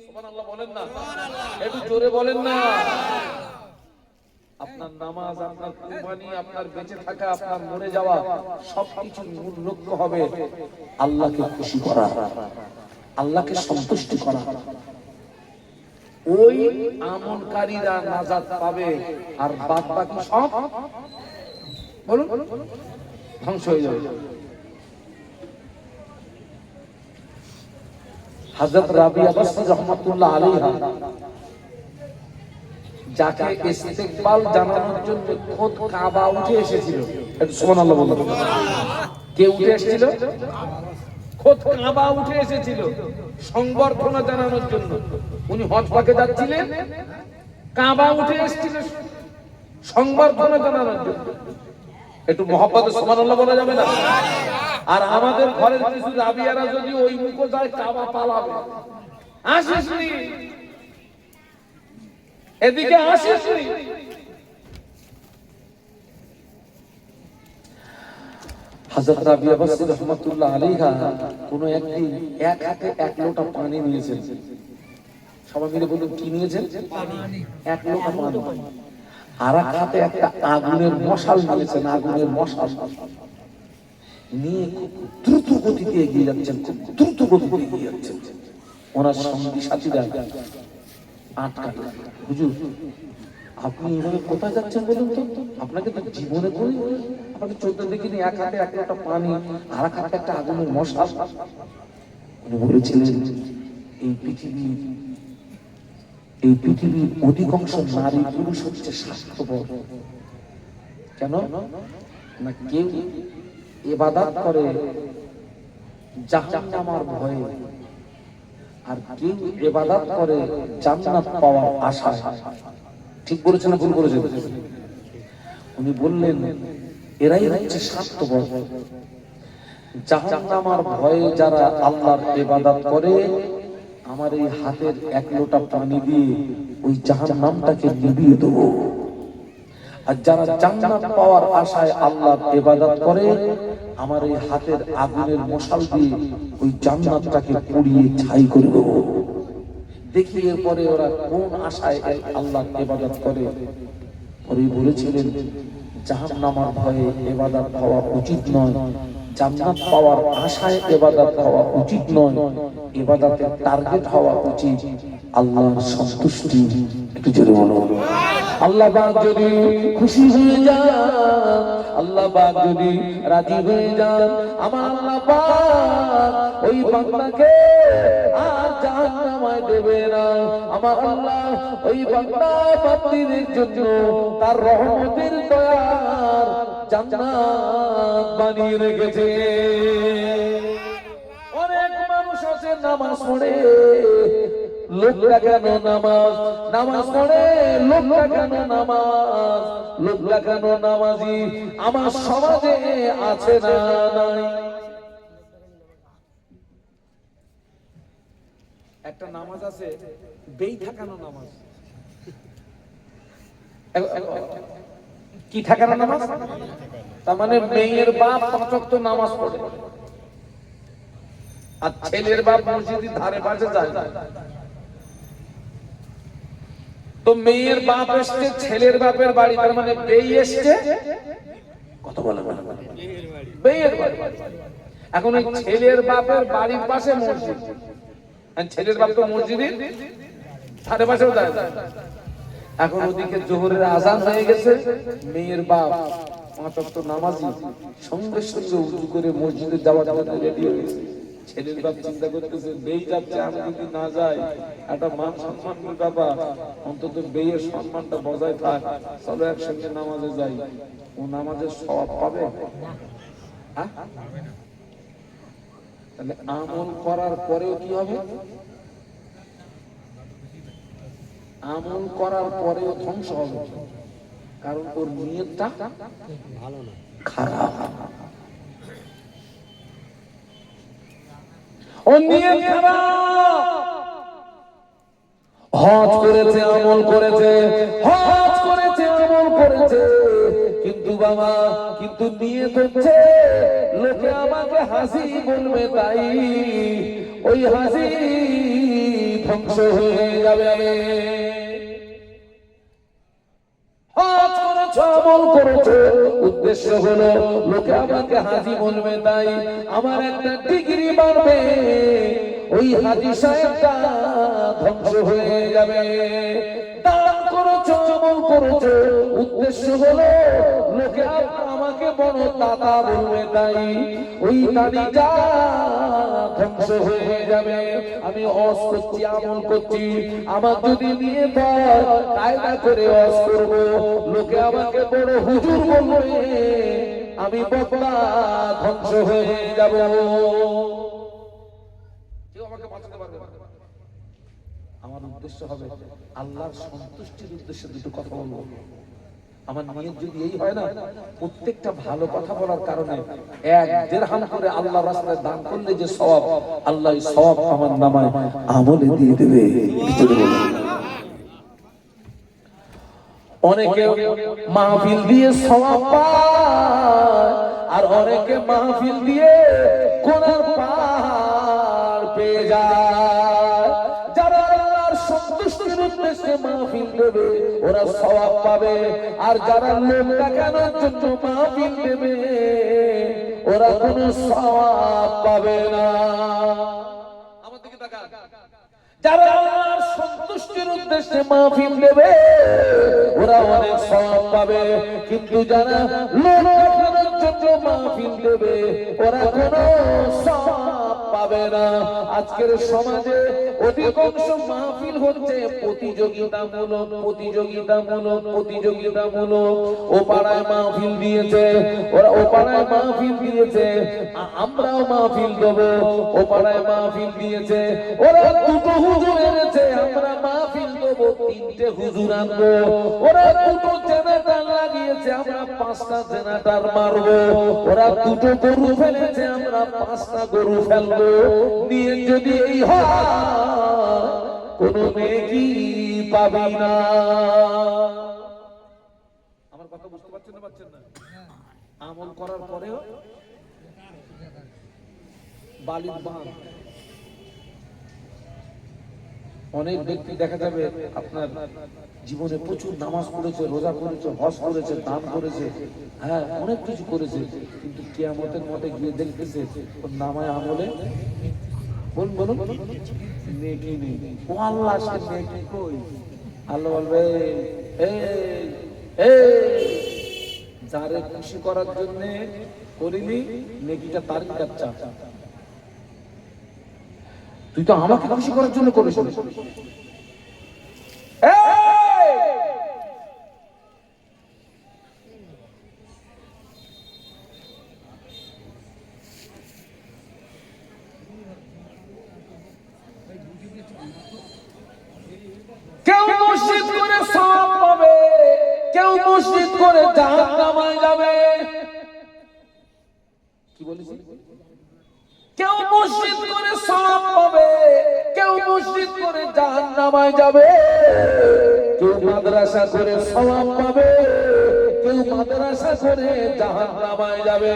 S1: সুবহানাল্লাহ বলেন না, একটু জোরে বলেন না। আপনার নামাজ, আপনার কুরবানি, আপনার বেঁচে থাকা, আপনার মরে যাওয়া, সবকিছুর মূল লক্ষ্য হবে আল্লাহকে খুশি করা, আল্লাহকে সন্তুষ্টি করা। ওই আমলকারীরা নাজাত পাবে, আর বাদ বাকি সব বলুন ধ্বংস হয়ে যাবে। হযরত রাবিয়া বসরি রাহমাতুল্লাহ আলাইহা যাকে ইস্তেকবাল জানানোর জন্য খোদ কাবা উঠে এসেছিল। একটু সুবহানাল্লাহ বলুন। কে উঠে এসেছিল? খোদ কাবা উঠে এসেছিল সংবর্ধনা জানানোর জন্য। উনি হজ পাকে যাচ্ছিলেন, কাবা উঠে এসেছিল সংবর্ধনা জানানোর জন্য। একটু মহব্বতে সুবহানাল্লাহ বলা যাবে না? আর আমাদের ঘরের কিছু রাবিয়ারা যদি ওই মুখো যায়, কাবা পালাবে। আসিসনি, এদিকে আসিসনি। হযরত রাবিয়া বসরি রাহমাতুল্লাহ আলাইহা কোন একদিন এক হাতে এক লোটা পানি নিয়েছেন। সবাই মিলে বলুন, কি নিয়েছেন? এক লোটা পানি। আর এক হাতে একটা আগুনের মশাল নিয়েছেন, আগুনের মশাল নিয়ে দ্রুত গতিতে এগিয়ে যাচ্ছেন, খুব দ্রুত গতিতে এগিয়ে যাচ্ছেন। ওনার সঙ্গী সাথীরা আটকাল, হুজুর আপনি এভাবে কোথায় যাচ্ছেন বলুন তো? আপনাকে তো জীবনে করি আপনাকে চলতে দেখিনি, এক হাতে একটা পানি আর এক হাতে একটা আগুনের মশাল। উনি বলেছিলেন, এই পৃথিবীর অধিকাংশ নারী পুরুষ হচ্ছে স্বার্থপর। কেন না, কেউ ইবাদত করে জাহান্নামের ভয়ে, আর কেউ ইবাদত করে জান্নাত পাওয়ার আশায়। ঠিক বলেছেন না ভুল বলেছেন? উনি বললেন, এরাই হচ্ছে স্বার্থপর। জাহান্নামের ভয়ে যারা আল্লাহর ইবাদত করে, আমার এই হাতের এক লোটা পানি দিয়ে ওই জাহান্নামটাকে নিভিয়ে দেবো। আর যারা জান্নাত পাওয়ার আশায় আল্লাহর ইবাদত করে, আমার এই হাতের আগুনের মশাল দিয়ে ওই জান্নাতটাকে পুড়িয়ে ছাই করে দেবো। দেখি এরপরে ওরা কোন আশায় আল্লাহর ইবাদত করে। পরে বলেছিলেন, জাহান্নামের ভয়ে ইবাদত হওয়া উচিত নয়, জান্নাত পাওয়ার আশায় ইবাদত হওয়া উচিত নয়। ইবাদতের টার্গেট হওয়া উচিত আল্লাহর সন্তুষ্টি। একটু জোরে বলো। আল্লাহ পাক যদি খুশি হয়ে যান, আল্লাহ পাক যদি রাজি হয়ে যান, আমার আল্লাহ পাক ওই বান্দাকে আর জাহান্নামে দেবে না। আমার আল্লাহ ওই বান্দা বান্দীদের জন্য তার রহমতের দয়ার জান্নাত বানিয়ে রেখেছে। অনেক মানুষ আছে নামাজ পড়ে, লোকটা কেন নামাজ পড়ে, লোকটা কেন নামাজ, লোকটা কেন নামাজি আমার সমাজে আছে না নাই? একটা নামাজ আছে বেই ঠাকানো নামাজ। কি ঠাকানো নামাজ? তার মানে মেয়ের বাপ 5 ওয়াক্ত নামাজ পড়ে, আর ছেলের বাপ মসজিদের ধারে পাশে যায়। তো মেয়ের বাপ এসছে ছেলের বাপের বাড়ি, তার মানে বেই এসছে কত বলে বেয়ের বাড়ি। এখন ওই ছেলের বাপের বাড়ির পাশে মসজিদ, আর ছেলের বাপ তো মসজিদের ধারে পাশেও যায়। এখন ওদিকে জোহরের আজান হয়ে গেছে, মেয়ের বাপ 5 ওয়াক্ত নামাজি সঙ্গে সঙ্গে উজু করে মসজিদে যাওয়ার জন্য রেডি হয়ে গেছে। ছেলের বাপ চিন্তা করতেছে, বেই যাচ্ছে, আমি যদি না যাই একটা মান সম্মান বাবা, অন্তত বেয়ের সম্মানটা বজায় থাক, চলো একসঙ্গে নামাজে যাই। ও নামাজের সওয়াব পাবে? তাহলে আমল করার পরেও কি হবে? আমল করার পরেও ধ্বংস হবে, কারণ ওর নিয়তটা ভালো না, খারাপ। ওর নিয়ত খারাপ। হজ করেছে, আমল করেছে, হজ করেছে, আমল করেছে, কিন্তু বাবা, কিন্তু নিয়ত হচ্ছে লোকে আমাকে হাসি বলবে, তাই ওই হাসি ধ্বংস হয়ে যাবে। হজ করেছো, আমল করেছো, উদ্দেশ্য হলো লোকে আমাকে হাজি বলবে, তাই আমার একটা ডিগ্রি বাড়বে, ওই হাজি সাহেবটা ধ্বংস হয়ে যাবে। দান করেছো, আমল করেছো, উদ্দেশ্য হলো লোকে আমাকে বড় দাতা বলবে, তাই ওই দাড়িটা ধ্বংস হয়ে যাবে। আমি অস করছি, আমল করছি, আমার যদি নিয়ে কায়দা করে অস করবো, লোকে আমাকে বড় হুজুর বলবে, আমি বক্তা ধ্বংস হয়ে যাব। কেউ আমাকে বাঁচাতে পারবে না। আমার উদ্দেশ্য হবে আল্লাহর সন্তুষ্টির উদ্দেশ্যে দুটো কথা বলবো। আমার নিয়ত যদি এই হয় না, প্রত্যেকটা ভালো কথা বলার কারণে 1 দিরহাম করে আল্লাহর রাস্তায় দান করলে যে সওয়াব, আল্লাহ এই সওয়াব আমার নামায় আমলে দিয়ে দেবে। কিছু বলুন। অনেকে মাহফিল দিয়ে সওয়াব পায়, আর অনেকে মাহফিল দিয়ে গুনার পাহাড় পেয়ে যায়। যারা আল্লাহর সন্তুষ্টির উদ্দেশ্যে মাহফিল দেবে ওরা সওয়াব পাবে, আর যারা লোক দেখানোর জন্য মাহফিল দেবে ওরা কোনো সওয়াব পাবে না। আমার দিকে তাকান। যারা আল্লাহর সন্তুষ্টির উদ্দেশ্যে মাহফিল দেবে ওরা অনেক সওয়াব পাবে, কিন্তু যারা লোক দেখানোর জন্য মাহফিল দেবে ওরা কোনো সওয়াব পাবে না। আজকের সমাজে অধিকাংশ মাহফিল হচ্ছে প্রতিযোগিতামূলক, প্রতিযোগিতামূলক, প্রতিযোগিতামূলক। ও পাড়ায় মাহফিল দিয়েছে, ওরা ও পাড়ায় মাহফিল দিয়েছে, আমরাও মাহফিল দেবো। ও পাড়ায় মাহফিল দিয়েছে, ওরা দুটো হুজুর এনেছে, আমরা মাহফিল দেবো 3টে হুজুর আনবো। ওরা দুটো জেনারেটর লাগিয়েছে, আমরা 5টা জেনারেটর মারবো। ওরা দুটো গরু ফেলেছে, আমরা 5টা গরু ফেলবো। নিয়ে যদি এই হয় কোনো নেকি পাবি না। আমার কথা বুঝতে পারছেন না? পারছেন না? আমল করার পরেও বালির বাঁধ। অনেক ব্যক্তি দেখা যাবে আপনার জীবনে প্রচুর নামাজ পড়েছে, রোজা করেছে, হজ করেছে, দান করেছে, হ্যাঁ অনেক কিছু করেছে, কিন্তু কিয়ামতের মধ্যে গিয়ে দেখতেছে ওর নামায় আমলে বলুন নেকি নেই। ও আল্লাহ, সে নেকি কই? আল্লাহ বলবে, যারে খুশি করার জন্য করিনি নেকিটা তারই কাচ্চা। তুই তো আমাকে খুশি করার জন্য করিস। কেউ মসজিদ করে সওয়াব পাবে, কেউ মসজিদ করে জাহান্নামে যাবে। কি বলিস? কেউ মসজিদ করে সওয়াব পাবে, কেউ মসজিদ করে জাহান্নামে যাবে। কেউ মাদ্রাসা করে সওয়াব পাবে, কেউ মাদ্রাসা করে জাহান্নামে যাবে।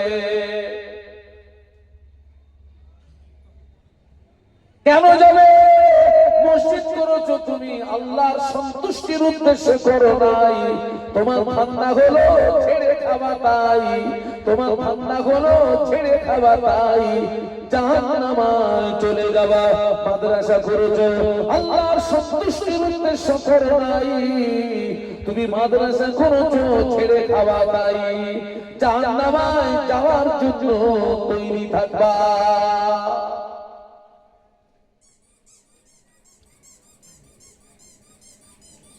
S1: কেন যাবে? মসজিদ করেছো তুমি আল্লাহর সন্তুষ্টির উদ্দেশ্যে করো নাই। তোমার ধান্দা হলো ছেড়ে খাওয়া, তাই তোমার ধান্দা হলো ছেড়ে খাওয়া, তাই জাহান্নামায় চলে যাবা। মাদ্রাসা করেছো আল্লাহর সন্তুষ্টির উদ্দেশ্যে করো নাই, তুমি মাদ্রাসা করেছো ছেড়ে খাওয়া, তাই জাহান্নামায় যাওয়ার জন্য তৈরি থাকবা।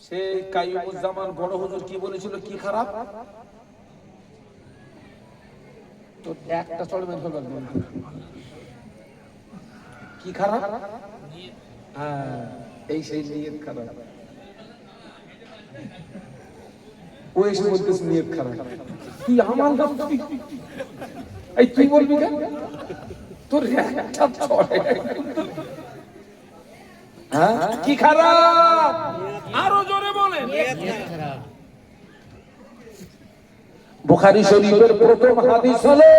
S1: সেই কাইয়ুমুজ্জামান বড় হুজুর কি বলেছিল? কি খারাপ? তো একটা চলবে কি খারাপ? হ্যাঁ, এই সেই নিয়ত খারাপ। ও এসে বলতেছে নিয়ত খারাপ। তুই আমার এই তুই বলবি কেন? তোর একটা চলে। হ্যাঁ, কি খারাপ? আরো জোরে বলেন। বুখারী শরীফের প্রথম হাদিস হলো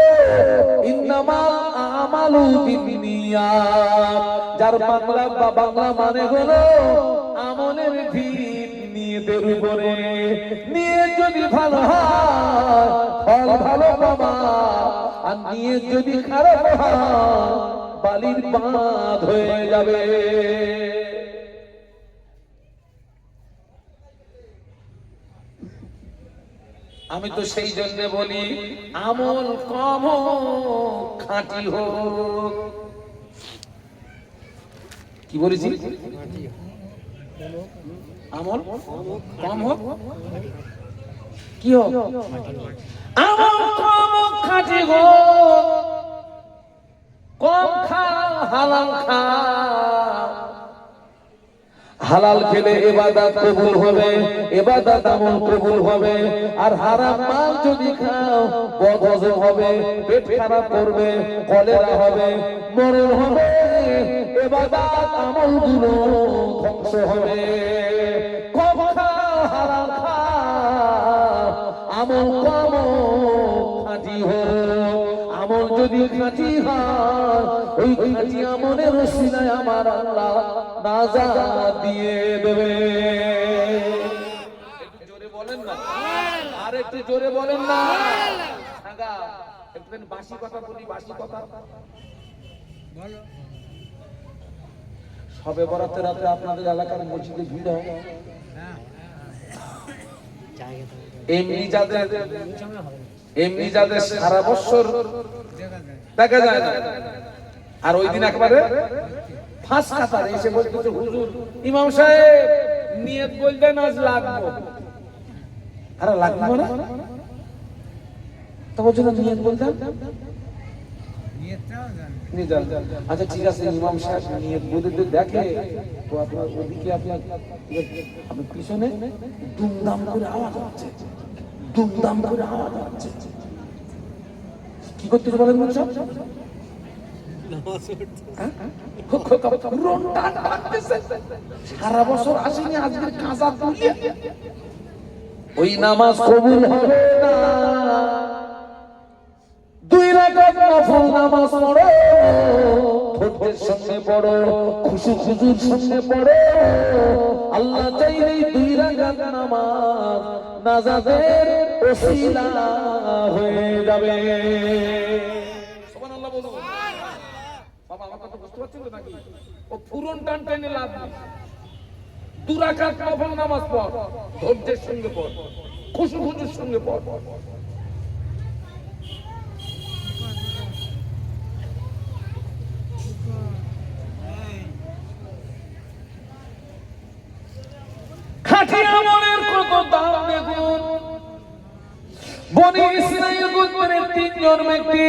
S1: ইন্নামাল আমালু বিন্নিয়াত। যার বাংলা মানে হলো আমলের ভিত নিয়তের উপরে। নিয়ত যদি ভালো হয় ফল ভালো পাবা, আর নিয়ত যদি খারাপ হয় বালির বাঁধ হয়ে যাবে। আমি তো সেই জন্য বলি আমল কম হোক, খাঁটি হোক। কি বলেছি? আমল কম হোক, কি হোক? আমল কম হোক, খাঁটি হোক। কম খাও, হালাল খাও। হালাল খেলে ইবাদত কবুল হবে, ইবাদত আমল কবুল হবে। আর হারাম মাল যদি খাও বদহজম হবে, পেট খারাপ করবে, কলেরা হবে, মরণ হবে, ইবাদত আমল গুলো ধ্বংস হবে। কম খাও, হালাল খাও, আমল কম খাঁটি হোক। আমল যদি খাঁটি হয়, ওই খাঁটি আমলের ওসিলায় আমার আল্লাহ নাজাত দিয়ে দেবে। একটু জোরে বলেন না, আর একটু জোরে বলেন না। আগা একটুখানি বাসি কথা বলি, বাসি কথা। সবে বরাতের রাতে আপনাদের এলাকার মসজিদে ভিড় হয়। এমনি যাদের সারা বছর দেখা যায় না, আর ওই দিন একবারে ফাঁস কাতার এসে বলতেছে, হুজুর ইমাম সাহেব নিয়ত বলতেন আজ লাগবো। আরে লাগবো না তো বলছেন নিয়ত বলতেন। আচ্ছা ঠিক আছে, ইমাম সাহেব নিয়ত বলতে দেখে তো আপনার ওদিকে আপনার পিছনে দুমদাম করে আওয়াজ হচ্ছে, দুমদাম করে আওয়াজ হচ্ছে। কি করতে পারেন সারা বছর আসেনি, আজকের কাজা তুলিয়ে ওই নামাজ কবুল হবে না। 2 রাকাত নফল নামাজ পড়ো, ধৈর্যের সঙ্গে পড়ো, খুশুর সঙ্গে পড়ো। আল্লাহ চাইলে 2 রাকাত নামাজ নাজাতের ওসিলা হয়ে যাবে। সুবহানাল্লাহ বলুন। বাবা আমার কথা বুঝতে পারছেন তো নাকি? ও পুরন টান টেনে লাভ নেই। 2 রাকাত নফল নামাজ পড়, ধৈর্যের সঙ্গে পড়, খুশুর সঙ্গে পড়। খাঁটি আমলের কত দাম দেখুন। বনি ইসরাইল গোত্রের 3 জন ব্যক্তি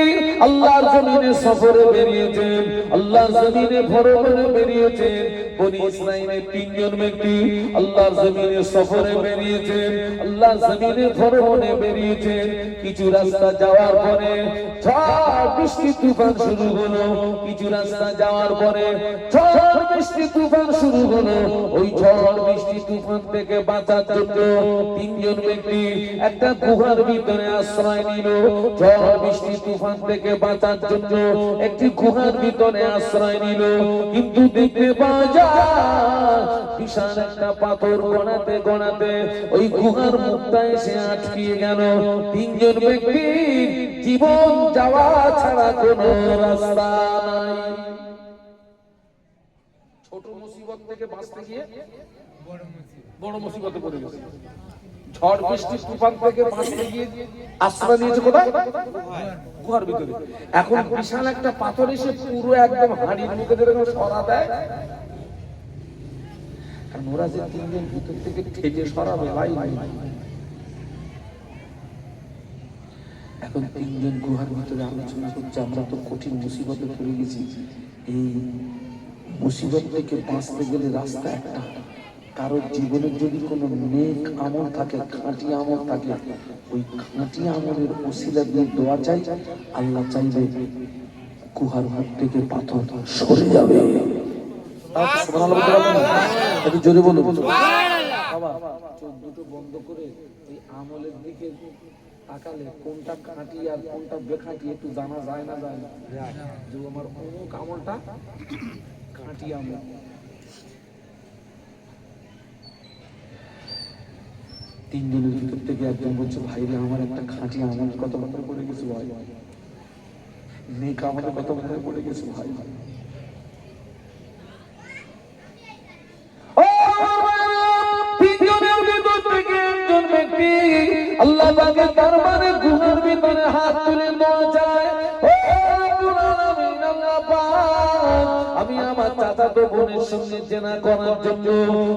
S1: আল্লাহর জমিনে সফরে বেরিয়েছেন, আল্লাহর জমিনে ভ্রমণে বেরিয়েছেন। বনি ইসরাইলের 3 জন ব্যক্তি আল্লাহর জমিনে সফরে বেরিয়েছেন, আল্লাহর জমিনে ভ্রমণে বেরিয়েছেন। কিছু রাস্তা যাওয়ার পরে ঝড় বৃষ্টি তুফান শুরু হলো। কিছু রাস্তা যাওয়ার পরে ঝড় বৃষ্টি তুফান শুরু হলো। ওই ঝড় বৃষ্টি তুফান থেকে বাঁচার জন্য 3 জন ব্যক্তি একটা গুহার ভিতরে আশ্রয় নিল। ঝড় বৃষ্টি তুফান থেকে বাঁচার জন্য একটি গুহার ভিতরে আশ্রয় নিল। কিন্তু দেখতে পাওয়া যায় বিশাল একটা পাথর গড়াতে গড়াতে ওই গুহার মুখটা এসে আটকিয়ে গেল। 3 জন ব্যক্তি জীবন যাওয়া ছাড়া কোনো রাস্তা নাই। ছোট মুসিবত থেকে বাঁচতে গিয়ে বড় মুসিবতে পড়ে গেছে। ঝড় বৃষ্টি তুফান থেকে বাঁচতে গিয়ে আশ্রয় নিয়েছে কোথায়? গুহার ভিতরে। এখন বিশাল একটা পাথর এসে পুরো একদম হাড়ির মুখে ধরে সরা দেয়। আর ওরা যে 3 জন ভিতর থেকে ঠেকে সরাবে ভাই। এখন 3 জন গুহার ভিতরে আলোচনা করছে, আমরা তো কঠিন মুসিবতে পড়ে গেছি। এই মুসিবত থেকে বাঁচতে গেলে রাস্তা একটা, কারোর জীবনের যদি কোনো নেক আমল থাকে, খাঁটি আমল থাকে, ওই খাঁটি আমলের ওসিলা দিয়ে দোয়া চাই, আল্লাহ চাইবে গুহার মুখ থেকে পাথর সরে যাবে। একটু জোরে বলুন। বাবা চোখ দুটো বন্ধ করে এই আমলের দিকে তাকালে কোনটা খাঁটি আর কোনটা বেখাঁটি একটু জানা যায় না? যায় না যে আমার অমুক আমলটা খাঁটি আমল। 3 জনের ভিতর থেকে একজন বলছে, ভাই রে আমার একটা খাঁটি আমল কত মনে পড়ে গেছে ভাই, নেক আমলের কত মনে পড়ে গেছে ভাই। আল্লাহ পাকের দরবারে গুনার ভিতরে হাত তুলে দোয়া যায়, ও রব্বুল আলামিন আল্লাহ পাক, আমি আমার চাচাতো বোনের সঙ্গে জেনা করার জন্য,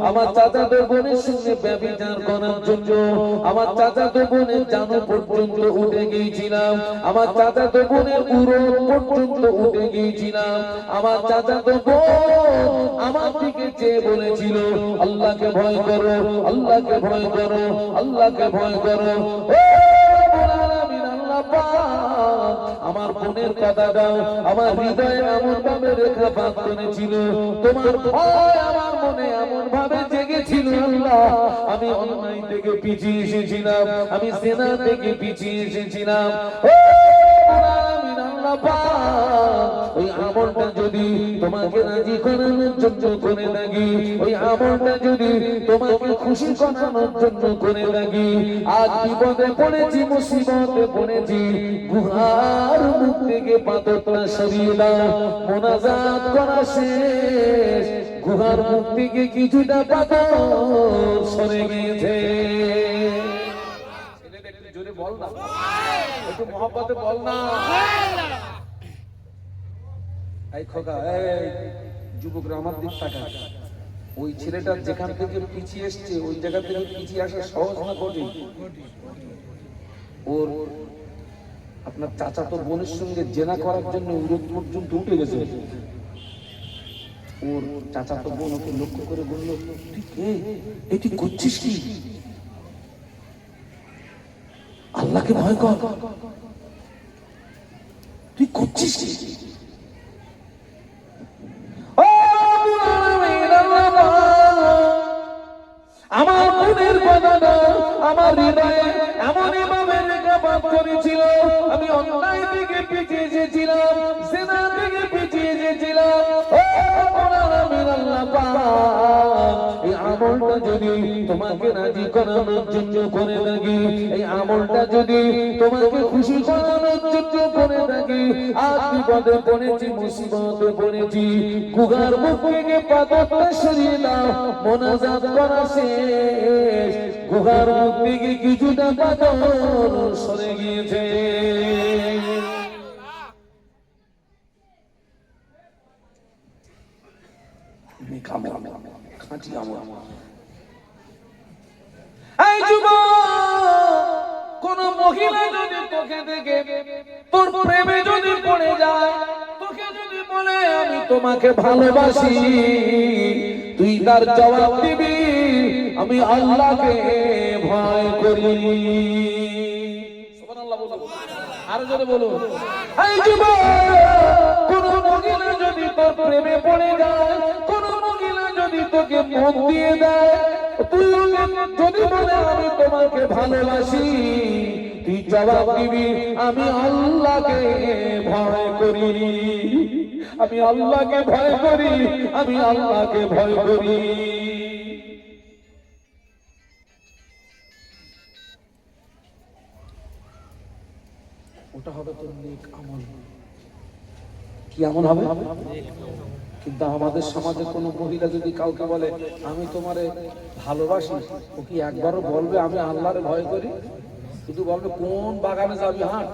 S1: আমার চাচাতো বোনের সঙ্গে ব্যভিচার করার জন্য, আমার চাচাতো বোনের জানো পর্যন্ত উঠে গিয়েছিলাম, আমার চাচাতো বোনের উরো পর্যন্ত উঠে গিয়েছিলাম, আমার চাচাতো বোন আমার দিকে চেয়ে বলেছিল আল্লাহকে ভয় করো, আল্লাহকে ভয় করো, আল্লাহকে ভয় করো। ও রব্বুল আলামিন আল্লাহ পাক, আমার বোনের কথাটা আমার হৃদয়ে এমন ভাবে রেখাপাত করেছিল, তোমার ভয় আমার মনে এমন ভাবে জেগেছিল আল্লাহ, আমি অন্যায় থেকে পিছিয়ে এসেছিলাম, আমি জেনা থেকে পিছিয়ে এসেছিলাম। ও রব্বুল আলামিন আল্লাহ পাক, ওই আমলটা যদি তোমাকে রাজি করানোর জন্য করে থাকি, ওই আমলটা যদি তোমাকে খুশি করানোর জন্য করে থাকি, আজ বিপদে পড়েছি, মুসিবতে পড়েছি, গুহার মুখ থেকে পাথরটা সরিয়ে দাও, মোনাজাত করা শেষ, গুহার মুখ থেকে কিছুটা পাথর সরে গিয়েছে। একটু জোরে বল না, একটু মহব্বতে বল না। এই খোকা, এই যুবকরা আমার দিক তাকা, ওই ছেলেটা যেখান থেকে পিছিয়ে এসছে ওই জায়গা থেকে পিছিয়ে আসা সহজ না কঠিন? ওর আপনার চাচাতো বোনের সঙ্গে জেনা করার জন্য উরোধ পর্যন্ত উঠে গেছে। ওর চাচাতো বোন ওকে লক্ষ্য করে বলল, তুই কে, এই তুই করছিস কি? আল্লাহকে ভয় কর, তুই করছিস কি? আমার মনের কথাটা আমার হৃদয়ে এমনই ভাবে রেখাপাত করেছিল, আমি অন্যায় থেকে পিছিয়ে এসেছিলাম, জেনা থেকে পিছিয়ে এসেছিলাম। ও রব্বুল আলামিন আল্লাহ পাক, এই আমলটা যদি তোমাকে রাজি করানোর জন্য করে থাকি, এই আমলটা যদি তোমাকে খুশি করানোর জন্য করে থাকি, আজ বিপদে পড়েছি, মুসিবতে পড়েছি, গুহার মুখ থেকে পাথরটা সরিয়ে দাও, মোনাজাত করা শেষ, গুহার মুখ থেকে কিছুটা পাথর সরে গিয়েছে। এই যুবক, কোন মহিলা যদি তোকে দেখে তোর প্রেমে যদি পড়ে যায়, তোকে যদি বলে আমি তোমাকে ভালোবাসি, তুই তার জবাব দিবি আমি আল্লাহকে ভয় করি। সুবহানাল্লাহ বলো, আরো জোরে বলো। এই যুবক, কোন মহিলা যদি তোর প্রেমে পড়ে যায়, কোন মহিলা যদি তোকে মন দিয়ে দেয়, তুই যদি বলে আমি তোমাকে ভালোবাসি, তুই জবাব দিবি আমি আল্লাহকে ভয় করি, আমি আল্লাহকে ভয় করি, আমি আল্লাহকে ভয় করি। ওটা হবে তোর নেক আমল। কি আমল হবে? কিন্তু আমাদের সমাজে কোনো মহিলা যদি কাউকে বলে আমি তোমারে ভালোবাসি, ও কি একবারও বলবে আমি আল্লাহরে ভয় করি? শুধু বলবে কোন বাগানে যাবি, হাঁট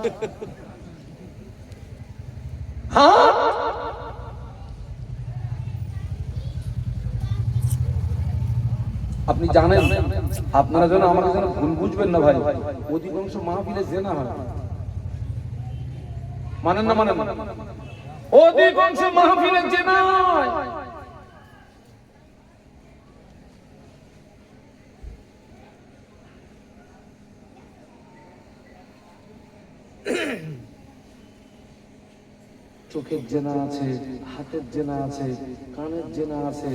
S1: হাঁট। আপনি জানেন, আপনারা যেন আমাকে যেন ভুল বুঝবেন না ভাই, অধিকাংশ মাহফিলে জেনা হয়। মানেন না? মানেন না? অধিকাংশ মাহফিলে জেনা হয়। চোখের জেনা আছে, হাতের জেনা আছে, কানের জেনা আছে,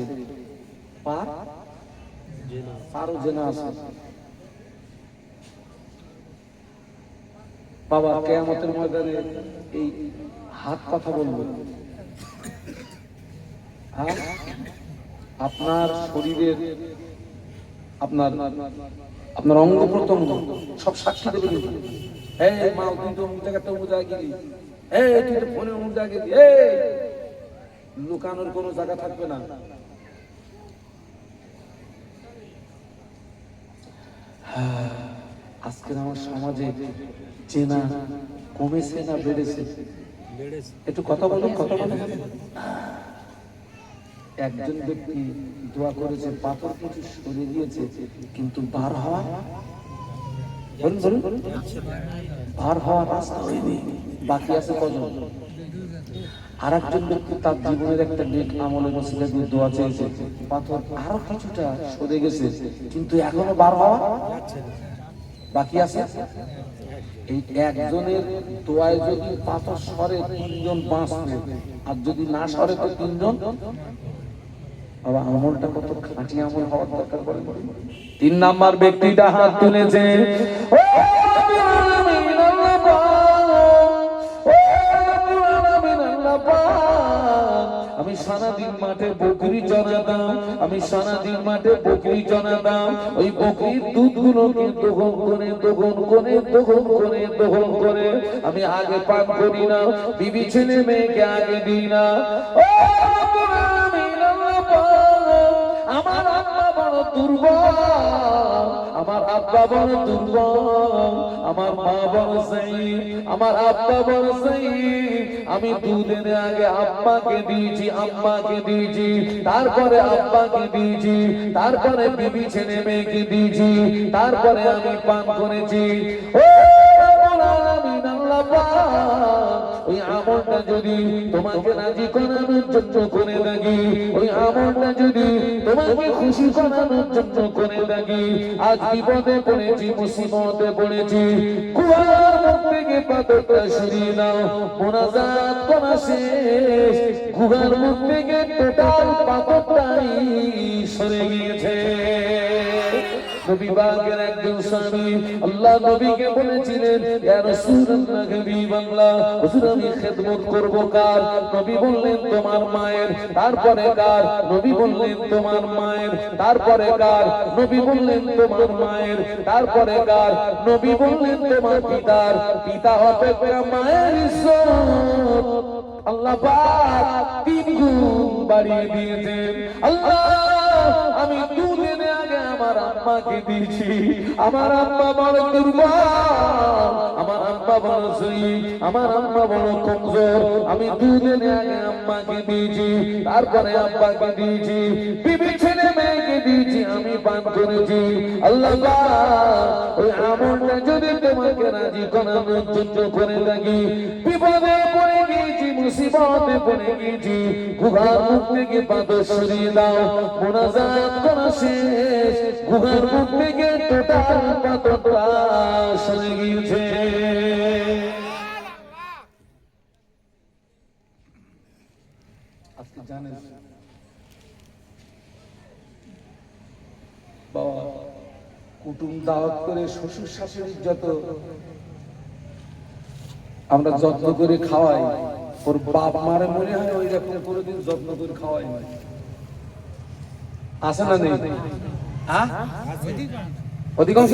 S1: পারও জেনা আছে। বাবা কিয়ামতের ময়দানে এই হাত কথা বলবে, হ্যাঁ, আপনার শরীরের আপনার আপনার অঙ্গ প্রত্যঙ্গ সব সাক্ষী দেবে। কিন্তু এই মা তুই তো অমুক জায়গাতে অমুক জায়গায় গেলি, এই তুই তো ফোনে অমুক জায়গায় গেলি, এই লুকানোর কোনো জায়গা থাকবে না। আজকের আমার সমাজে চেনা কমেছে না বেড়েছে?
S2: বেড়েছে।
S1: একটু কথা বলুন, কথা বলুন। একজন ব্যক্তি দোয়া করেছে, পাথর কিছু সরে গিয়েছে, কিন্তু বার হওয়া, বলুন বলুন, বার হওয়া রাস্তা হয়নি, বাকি আছে কজন? আর একজন ব্যক্তি তার জীবনের একটা নেক আমলের ওসিলা দিয়ে দোয়া চেয়েছে, পাথর আরো কিছুটা সরে গেছে, কিন্তু এখনো বার হওয়া বাকি আছে। এই একজনের দোয়ায় যদি পাথর সরে, তিনজন বাঁচবে, আর যদি না সরে তো তিনজন। বাবা, আমলটা কত খাঁটি আমল হওয়ার দরকার বলে। 3 নাম্বার ব্যক্তিটা হাত তুলেছে, ও আমিন আল্লাহ পাক, ও আমিন আল্লাহ পাক, আমি সারাদিন মাঠে বকরি জনাতাম, আমি সারাদিন মাঠে বকরি জনাতাম, ওই বকরির দুধগুলোকে দহন করে দহন করে দহন করে দহন করে আমি আগে পান করি না, বিবি ছেলে মেয়েকে আগে দিই না। ও আমিন আল্লাহ পাক, আমার আব্বা বড় দুর্বল, আমার আব্বা বড় দুর্বল, আমার মা বড় সাইয়্যিদ, আমার আব্বা বড় সাইয়্যিদ, আমি দুদিন আগে আব্বাকে দিয়েছি, আম্মাকে দিয়েছি, তারপরে আব্বাকে দিয়েছি, তারপরে বিবি ছেলে মেয়েকে দিয়েছি, তারপরে আমি পান করেছি। ও রব্বুল আলামিন আল্লাহ পাক, ওই আমলটা যদি তোমাকে রাজি করানোর জন্য করে থাকি, ওই আমলটা যদি তোমাকে খুশি করানোর জন্য করে থাকি, আজ বিপদে পড়েছি, মুসিবতে পড়েছি, কুয়ার মুখ থেকে পাথরটা সরিয়ে দাও, মোনাজাত করা শেষ, কুয়ার মুখ থেকে টোটাল পাথরটাই সরে গিয়েছে। নবী পাকের একজন স্বামী আল্লাহ নবীকে বলেছিলেন, ইয়া রাসূলুল্লাহ, হাবিবাল্লাহ, হুজুর আমি খেদমত করব কার? নবী বললেন তোমার মায়ের। তারপরে কার? নবী বললেন তোমার মায়ের। তারপরে কার? নবী বললেন তোমার মায়ের। তারপরে কার? নবী বললেন তোমার পিতার। পিতা অপেক্ষা মায়ের ইজ্জত আল্লাহ পাক 3 গুণ বাড়িয়ে দিয়েছেন। আল্লাহ, আমি দুদিন আগে আমার আম্মাকে দিয়েছি, আমার আম্মা বড় দুর্বল, আমার আম্মা বড় শহীদ, আমার আম্মা বড় কমজোর, আমি দুদিন আগে আম্মাকে দিয়েছি, তারপরে আব্বাকে দিয়েছি, বিবি ছেলে মেয়েকে দিয়েছি, আমি পান করেছি। আল্লাহ পাক, ওই আমলটা যদি তোমাকে রাজি করানোর জন্য করে থাকি, বিপদে পড়ে গিয়েছি, মুসিবতে পড়ে গিয়েছি, গুহার মুখ থেকে পাথর সরিয়ে দাও, মোনাজাত করা শেষ, গুহার মুখ থেকে টোটাল পাথরটা সরে গিয়েছে। আজকে জানেন বাবা, কুটুম দাওয়াত করে শ্বশুর শাশুড়ির যত আমরা যত্ন করে খাওয়াই, ওর বাপ মারে মনে হয় ওই রকম কোনোদিন যত্ন করে খাওয়াই না। আছে না নেই? অধিকাংশ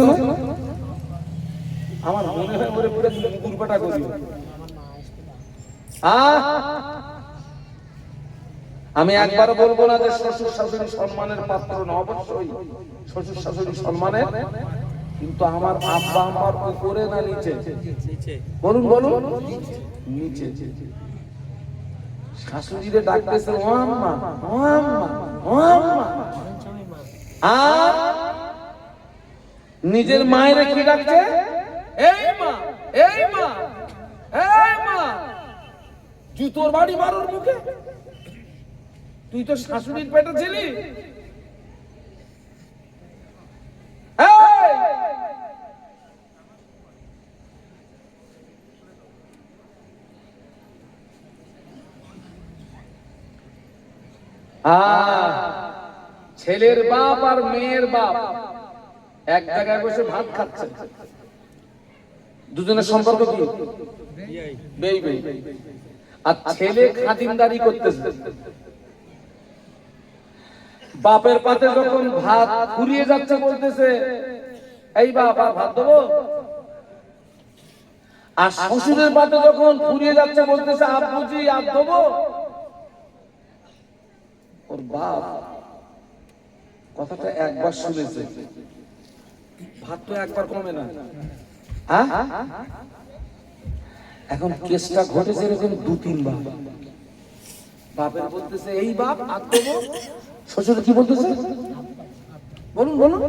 S1: আমার মনে হয় ওরে পুরো মুগুর পাটা করি। আমি একবার বলবো না যে শ্বশুর শাশুড়ি সম্মানের পাত্র না, অবশ্যই শ্বশুর শাশুড়ি সম্মানের, কিন্তু আমার আব্বা আমার উপরে না নিচে? বলুন বলুন, নিচে। শাশুড়িরে ডাকতেছে ও আম্মা, ও আম্মা, ও আম্মা, আর নিজের মায়ের কি ডাকছে? এই মা, এই মা, এই মা। জুতোর বাড়ি মারুর মুখে, তুই তো শাশুড়ির পেটে ছিলি। ছেলের বাপ আর মেয়ের বাপ এক জায়গায় বসে ভাত খাচ্ছে, দুজনের সম্পর্ক কি? বেই বেই। আর ছেলে খাতিরদারি করতেছে, বাপের পাতে যখন ভাত ফুরিয়ে যাচ্ছে বলতেছে এই বাপ আর ভাত দেবো, আর শ্বশুরের পাতে যখন ফুরিয়ে যাচ্ছে বলতেছে আব্বুজি আর দেবো। ওর বাপ কথাটা একবার শুনেছে, ভাত তো একবার কমে না। হ্যাঁ, এখন কেসটা ঘটেছে এরকম 2-3 বার। বাপের বলতেছে এই বাপ আর দেবো, শ্বশুর কি বলতেছে বলুন বলুন,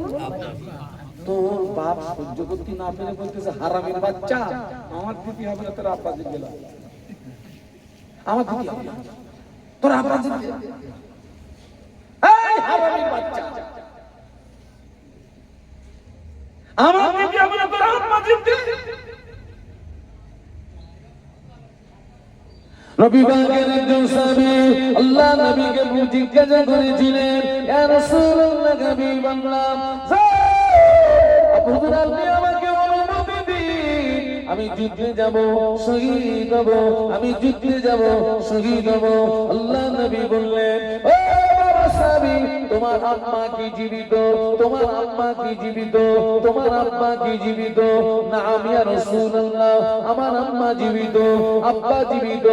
S1: তোর বাপ সহ্য করতে না পেরে বলতেছে হারামের বাচ্চা, আমার দিদি হবে না, তোর আব্বা দিদি গেল, আমার দিদি হবে না, তোর আব্বা দিদি, এই হারামের বাচ্চা, আমার দিদি হবে না, তোর আব্বা দিদি। নবী পাকের একজন সাহাবী আল্লাহ নবীকে জিজ্ঞাসা করেছিলেন, ইয়া রাসূলুল্লাহ, হাবিবাল্লাহ, আবু যর আপনি আমাকে অনুমতি দিন, আমি যুদ্ধে যাব, শহীদ হব, আমি যুদ্ধে যাব, শহীদ হব। আল্লাহ নবী বললেন, ও বাবা সাহাবী, তোমার আম্মা কি জীবিত? তোমার আম্মা কি জীবিত? তোমার আব্বা কি জীবিত? না, আমি ইয়া রাসূলুল্লাহ, আমার আম্মা জীবিত, আব্বা জীবিত।